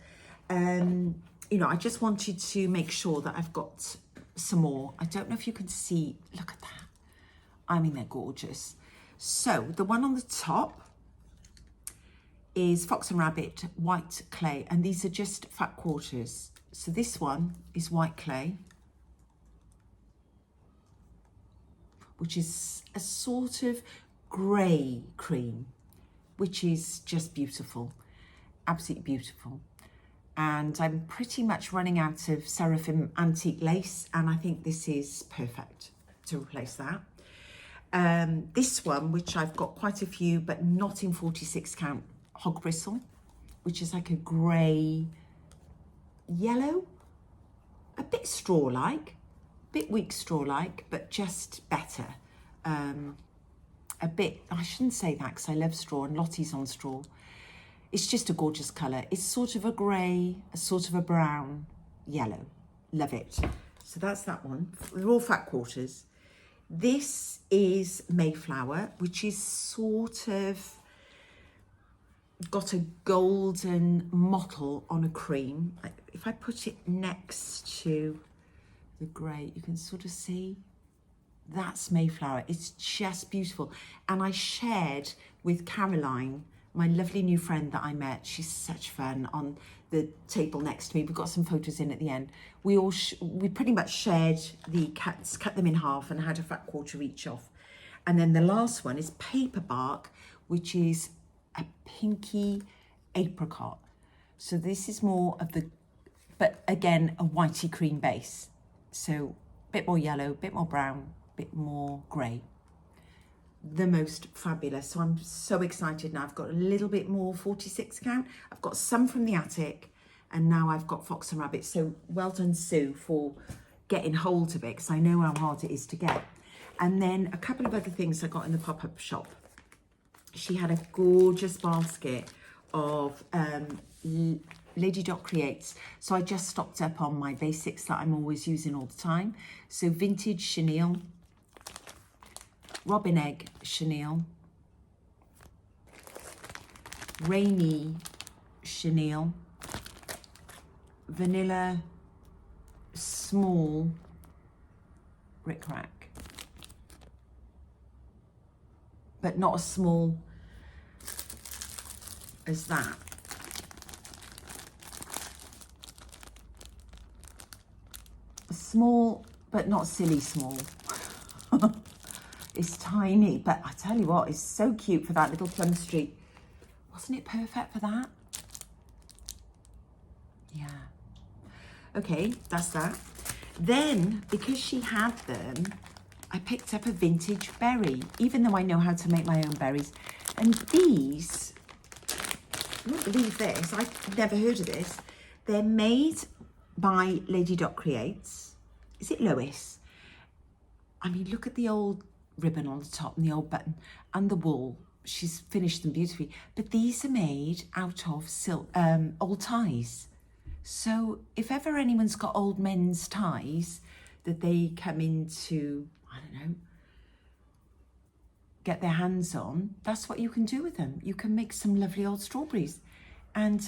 You know, I just wanted to make sure that I've got some more. I don't know if you can see, look at that. I mean, they're gorgeous. So the one on the top is Fox and Rabbit white clay, and these are just fat quarters. So this one is white clay, which is a sort of grey cream, which is just beautiful, absolutely beautiful. And I'm pretty much running out of Seraphim antique lace, and I think this is perfect to replace that. This one, which I've got quite a few, but not in 46 count, hog bristle, which is like a grey yellow, a bit straw-like, bit weak straw-like, but just better. A bit, I shouldn't say that because I love straw, and Lottie's on straw. It's just a gorgeous colour. It's sort of a grey, a sort of a brown, yellow. Love it. So that's that one. They're all fat quarters. This is Mayflower, which is sort of got a golden mottle on a cream. If I put it next to the grey, you can sort of see that's Mayflower. It's just beautiful. And I shared with Caroline, my lovely new friend that I met. She's such fun, on the table next to me. We've got some photos in at the end. We pretty much shared the cuts, cut them in half, and had a fat quarter each off. And then the last one is Paper Bark, which is a pinky apricot. So this is more of the, but again, a whitey cream base. So a bit more yellow, a bit more brown, a bit more grey. The most fabulous. So I'm so excited now. I've got a little bit more 46 count. I've got some from the attic, and now I've got Fox and Rabbit. So well done, Sue, for getting hold of it, because I know how hard it is to get. And then a couple of other things I got in the pop-up shop. She had a gorgeous basket of Lady Dot Creates. So I just stocked up on my basics that I'm always using all the time. So vintage chenille, robin egg chenille, rainy chenille, vanilla small rickrack, but not as small as that. Small, but not silly small. It's tiny, but I tell you what, it's so cute for that little Plum Street. Wasn't it perfect for that? Yeah. Okay, that's that. Then, because she had them, I picked up a vintage berry, even though I know how to make my own berries. And these, I won't believe this, I've never heard of this. They're made by Lady Dot Creates. Is it Lois? I mean, look at the old ribbon on the top and the old button and the wool. She's finished them beautifully. But these are made out of silk, old ties. So if ever anyone's got old men's ties that they come into, I don't know, get their hands on, that's what you can do with them. You can make some lovely old strawberries. And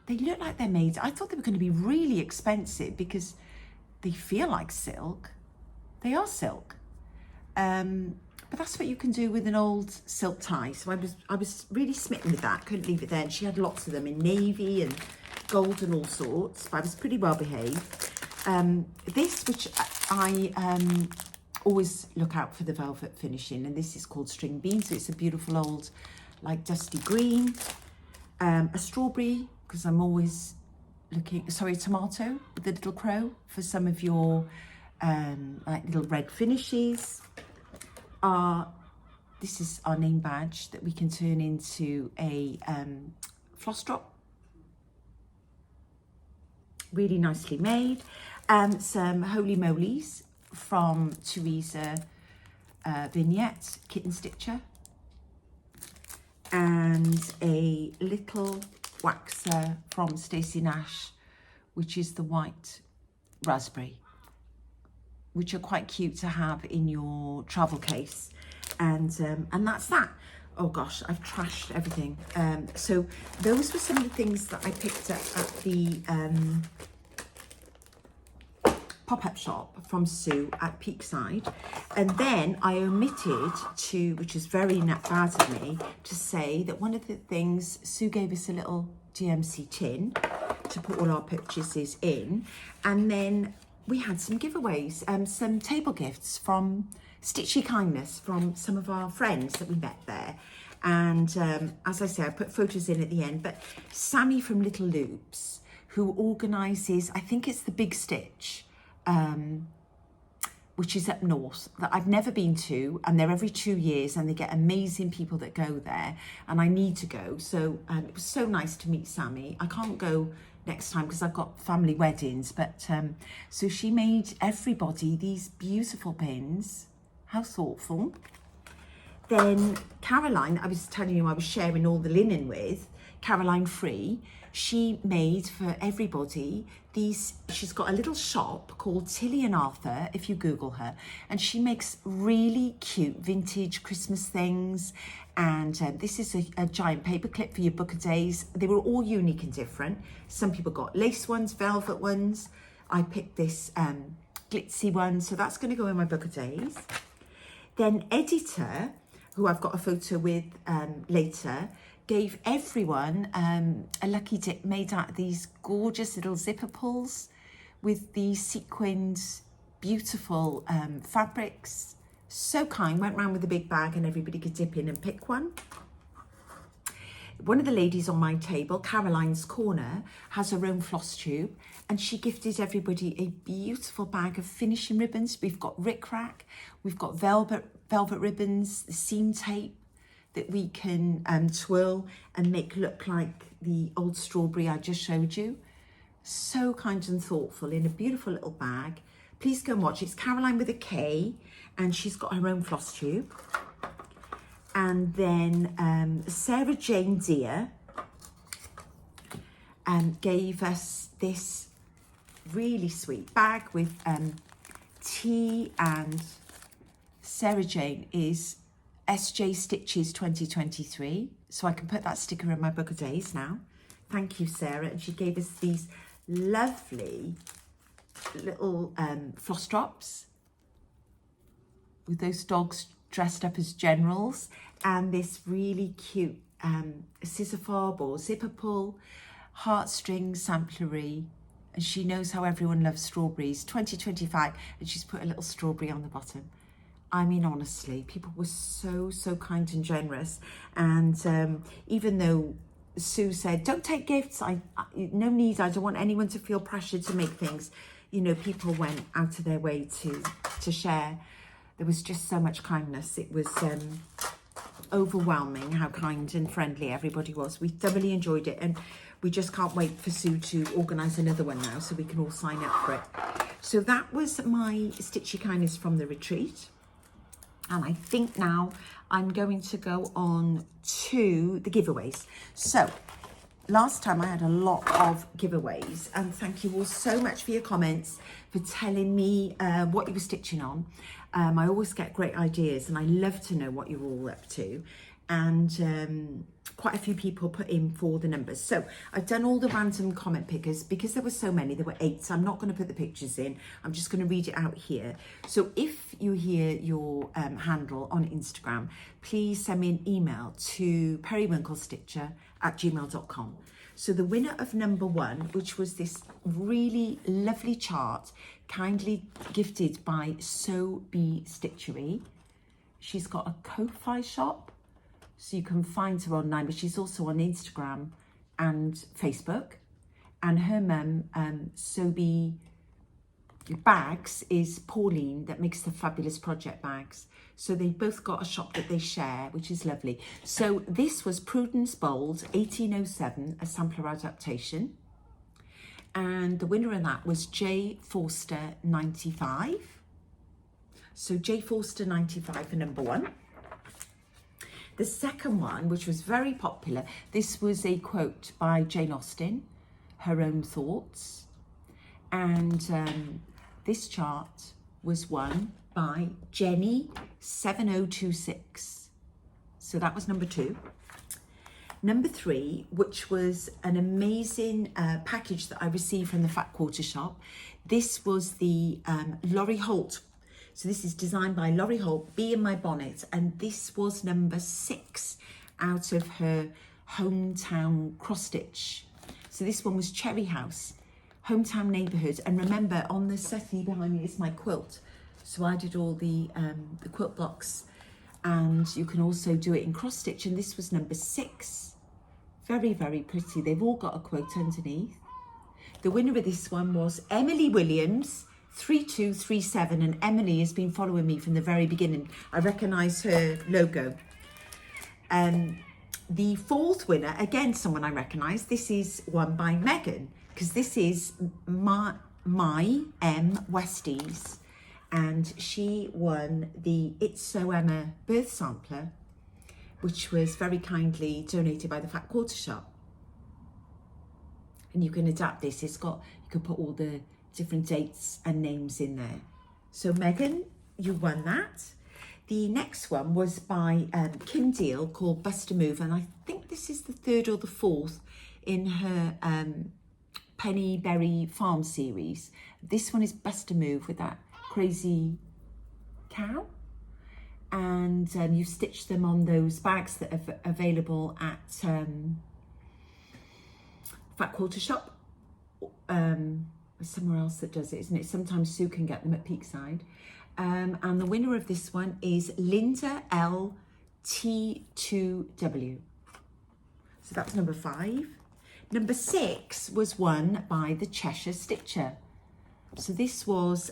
they look like they're made, I thought they were going to be really expensive because they feel like silk. They are silk. But that's what you can do with an old silk tie. So I was really smitten with that, couldn't leave it there. And she had lots of them in navy and gold and all sorts, but I was pretty well behaved. This, which I always look out for the velvet finishing, and this is called String Bean. So it's a beautiful old, like dusty green. A strawberry, because I'm always looking, sorry, tomato with the little crow for some of your like little red finishes. This is our name badge that we can turn into a floss drop. Really nicely made. Some Holy Molies from Teresa Vignette Kitten Stitcher. And a little waxer from Stacey Nash, which is the white raspberry, which are quite cute to have in your travel case. And that's that. Oh gosh, I've trashed everything. So those were some of the things that I picked up at the pop-up shop from Sue at Peakside. And then I omitted to, which is very bad of me, to say that one of the things, Sue gave us a little DMC tin to put all our purchases in. And then we had some giveaways, some table gifts from Stitchy Kindness from some of our friends that we met there. And as I say, I put photos in at the end, but Sammy from Little Loops, who organises, I think it's the Big Stitch, which is up north, that I've never been to, and they're every 2 years, and they get amazing people that go there, and I need to go. So it was so nice to meet Sammy. I can't go next time because I've got family weddings, but so she made everybody these beautiful pins. How thoughtful. Then Caroline, I was telling you I was sharing all the linen with, Caroline Free, she made for everybody these, she's got a little shop called Tilly and Arthur, if you Google her, and she makes really cute vintage Christmas things. And this is a giant paper clip for your book of days. They were all unique and different. Some people got lace ones, velvet ones. I picked this glitzy one, so that's going to go in my book of days. Then Editor, who I've got a photo with later, gave everyone a lucky dip made out of these gorgeous little zipper pulls with these sequined, beautiful fabrics. So kind, went round with a big bag and everybody could dip in and pick one. One of the ladies on my table, Caroline's Corner, has her own Flosstube, and she gifted everybody a beautiful bag of finishing ribbons. We've got rickrack, we've got velvet ribbons, the seam tape that we can twirl and make look like the old strawberry I just showed you. So kind and thoughtful in a beautiful little bag. Please go and watch. It's Caroline with a K, and she's got her own Flosstube. And then Sarah Jane Deere gave us this really sweet bag with tea, and Sarah Jane is SJ Stitches 2023. So I can put that sticker in my book of days now. Thank you, Sarah. And she gave us these lovely little floss drops with those dogs dressed up as generals, and this really cute scissor fob or zipper pull, heartstring samplery. And she knows how everyone loves strawberries. 2025, and she's put a little strawberry on the bottom. I mean, honestly, people were so kind and generous. And even though Sue said, don't take gifts, no need, I don't want anyone to feel pressured to make things, you know, people went out of their way to share. There was just so much kindness. It was overwhelming how kind and friendly everybody was. We thoroughly enjoyed it, and we just can't wait for Sue to organise another one now so we can all sign up for it. So that was my Stitchy Kindness from the retreat. And I think now I'm going to go on to the giveaways. So last time I had a lot of giveaways, and thank you all so much for your comments, for telling me what you were stitching on. I always get great ideas, and I love to know what you're all up to. And quite a few people put in for the numbers. So I've done all the random comment pickers because there were so many. There were 8, so I'm not going to put the pictures in. I'm just going to read it out here. So if you hear your handle on Instagram, please send me an email to periwinklestitcher@gmail.com. So the winner of number 1, which was this really lovely chart, kindly gifted by So Be Stitchery. She's got a Ko-Fi shop, so you can find her online, but she's also on Instagram and Facebook. And her mum, Sobe bags is Pauline that makes the fabulous project bags. So they both got a shop that they share, which is lovely. So this was Prudence Bold 1807, a sampler adaptation. And the winner of that was J. Forster 95. So J. Forster 95 for number one. The second one, which was very popular, this was a quote by Jane Austen, Her Own Thoughts. And this chart was won by Jenny 7026. So that was number two. Number three, which was an amazing package that I received from the Fat Quarter shop. This was the Laurie Holt. So this is designed by Laurie Holt, Bee in My Bonnet. And this was number 6 out of her hometown cross stitch. So this one was Cherry House, hometown neighbourhood. And remember, on the settee behind me is my quilt. So I did all the quilt blocks, and you can also do it in cross stitch. And this was number 6. Very, very pretty. They've all got a quote underneath. The winner of this one was Emily Williams, 3237. And Emily has been following me from the very beginning. I recognise her logo. The fourth winner, again, someone I recognise. This is won by Megan, because this is my M Westies. And she won the It's So Emma birth sampler, which was very kindly donated by the Fat Quarter shop. And you can adapt this. It's got, you can put all the different dates and names in there. So Megan, you won that. The next one was by Kim Deal, called Bust a Move. And I think this is the 3rd or the 4th in her Penny Berry Farm series. This one is Bust a Move with that crazy cow. And you stitch them on those bags that are available at Fat Quarter shop. Somewhere else that does it, isn't it? Sometimes Sue can get them at Peakside. And the winner of this one is Linda L. T2W. So that's number 5. Number 6 was won by the Cheshire Stitcher. So this was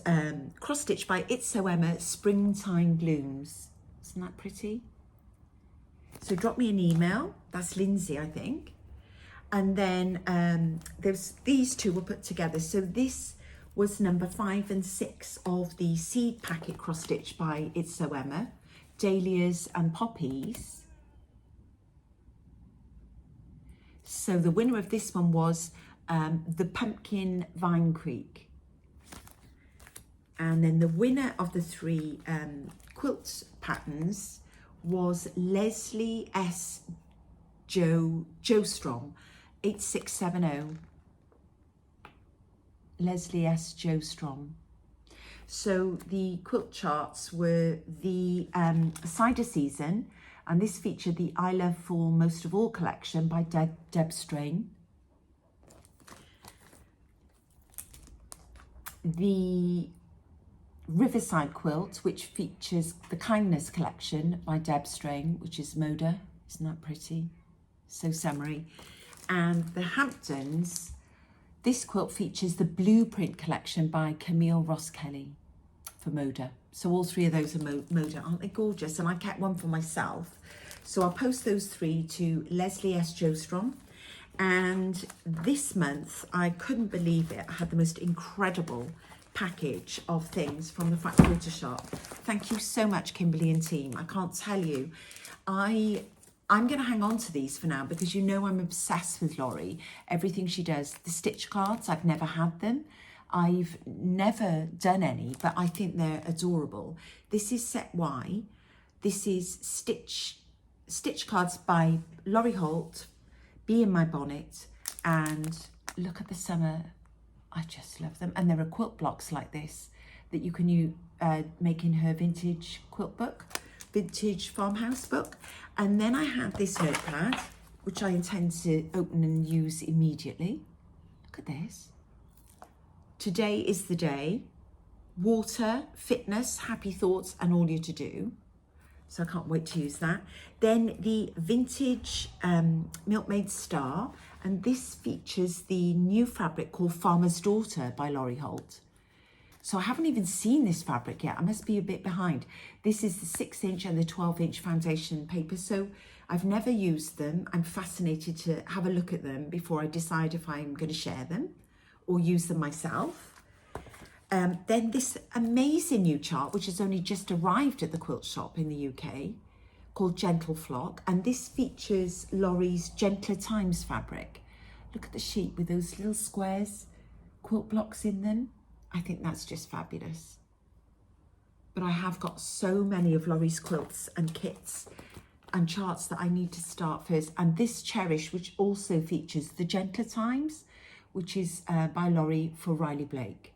cross stitched by It's So Emma, Springtime Blooms. Isn't that pretty? So drop me an email. That's Lindsay, I think. And then there's these two were put together. So this was number 5 and 6 of the seed packet cross stitch by It's So Emma, Dahlias and Poppies. So the winner of this one was the Pumpkin Vine Creek. And then the winner of the 3 quilt patterns was Leslie S. Jostrom, 8670. Leslie S. Jostrom. So the quilt charts were the cider season, and this featured the I Love Fall Most of All collection by Deb Strain. The Riverside quilt, which features the Kindness collection by Deb Strain, which is Moda. Isn't that pretty? So summery. And the Hamptons, this quilt features the Blueprint collection by Camille Ross Kelly for Moda. So all 3 of those are Moda. Aren't they gorgeous? And I kept one for myself. So I'll post those 3 to Leslie S. Jostrom. And this month, I couldn't believe it, I had the most incredible package of things from the Fat Quarter shop. Thank you so much, Kimberly and team. I can't tell you. I'm going to hang on to these for now, because you know I'm obsessed with Laurie. Everything she does. The stitch cards, I've never had them. I've never done any, but I think they're adorable. This is set Y. This is stitch cards by Laurie Holt, Bee in My Bonnet, and look at the summer. I just love them. And there are quilt blocks like this that you can make in her vintage quilt book, vintage farmhouse book. And then I had this notepad, which I intend to open and use immediately. Look at this. Today is the day. Water, fitness, happy thoughts, and all you're to do. So I can't wait to use that. Then the vintage Milkmaid Star. And this features the new fabric called Farmer's Daughter by Laurie Holt. So I haven't even seen this fabric yet. I must be a bit behind. This is the 6-inch and the 12-inch foundation paper. So I've never used them. I'm fascinated to have a look at them before I decide if I'm going to share them or use them myself. Then this amazing new chart, which has only just arrived at the quilt shop in the UK, called Gentle Flock. And this features Laurie's Gentler Times fabric. Look at the sheet with those little squares, quilt blocks in them. I think that's just fabulous. But I have got so many of Laurie's quilts and kits and charts that I need to start first. And this Cherish, which also features the Gentler Times, which is by Laurie for Riley Blake.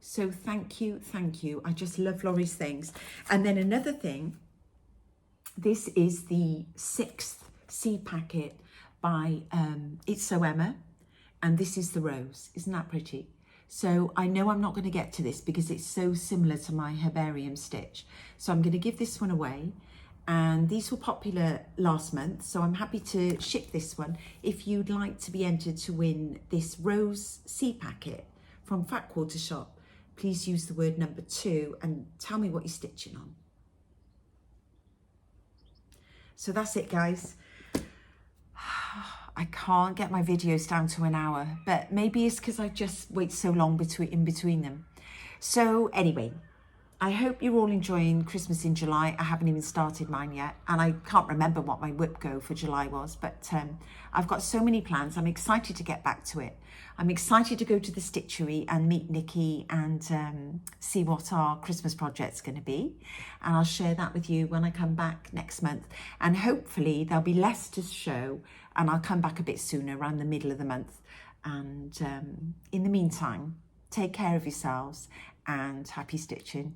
So thank you, thank you. I just love Laurie's things. And then another thing, this is the 6th seed packet by It's So Emma, and this is the rose. Isn't that pretty? So I know I'm not going to get to this because it's so similar to my herbarium stitch. So I'm going to give this one away. And these were popular last month, so I'm happy to ship this one. If you'd like to be entered to win this rose seed packet from Fat Quarter Shop, please use the word number 2 and tell me what you're stitching on. So that's it, guys. I can't get my videos down to an hour, but maybe it's because I just wait so long in between them. So anyway, I hope you're all enjoying Christmas in July. I haven't even started mine yet, and I can't remember what my whip go for July was, but I've got so many plans. I'm excited to get back to it. I'm excited to go to the Stitchery and meet Nikki and see what our Christmas project's going to be. And I'll share that with you when I come back next month. And hopefully there'll be less to show, and I'll come back a bit sooner, around the middle of the month. And in the meantime, take care of yourselves and happy stitching.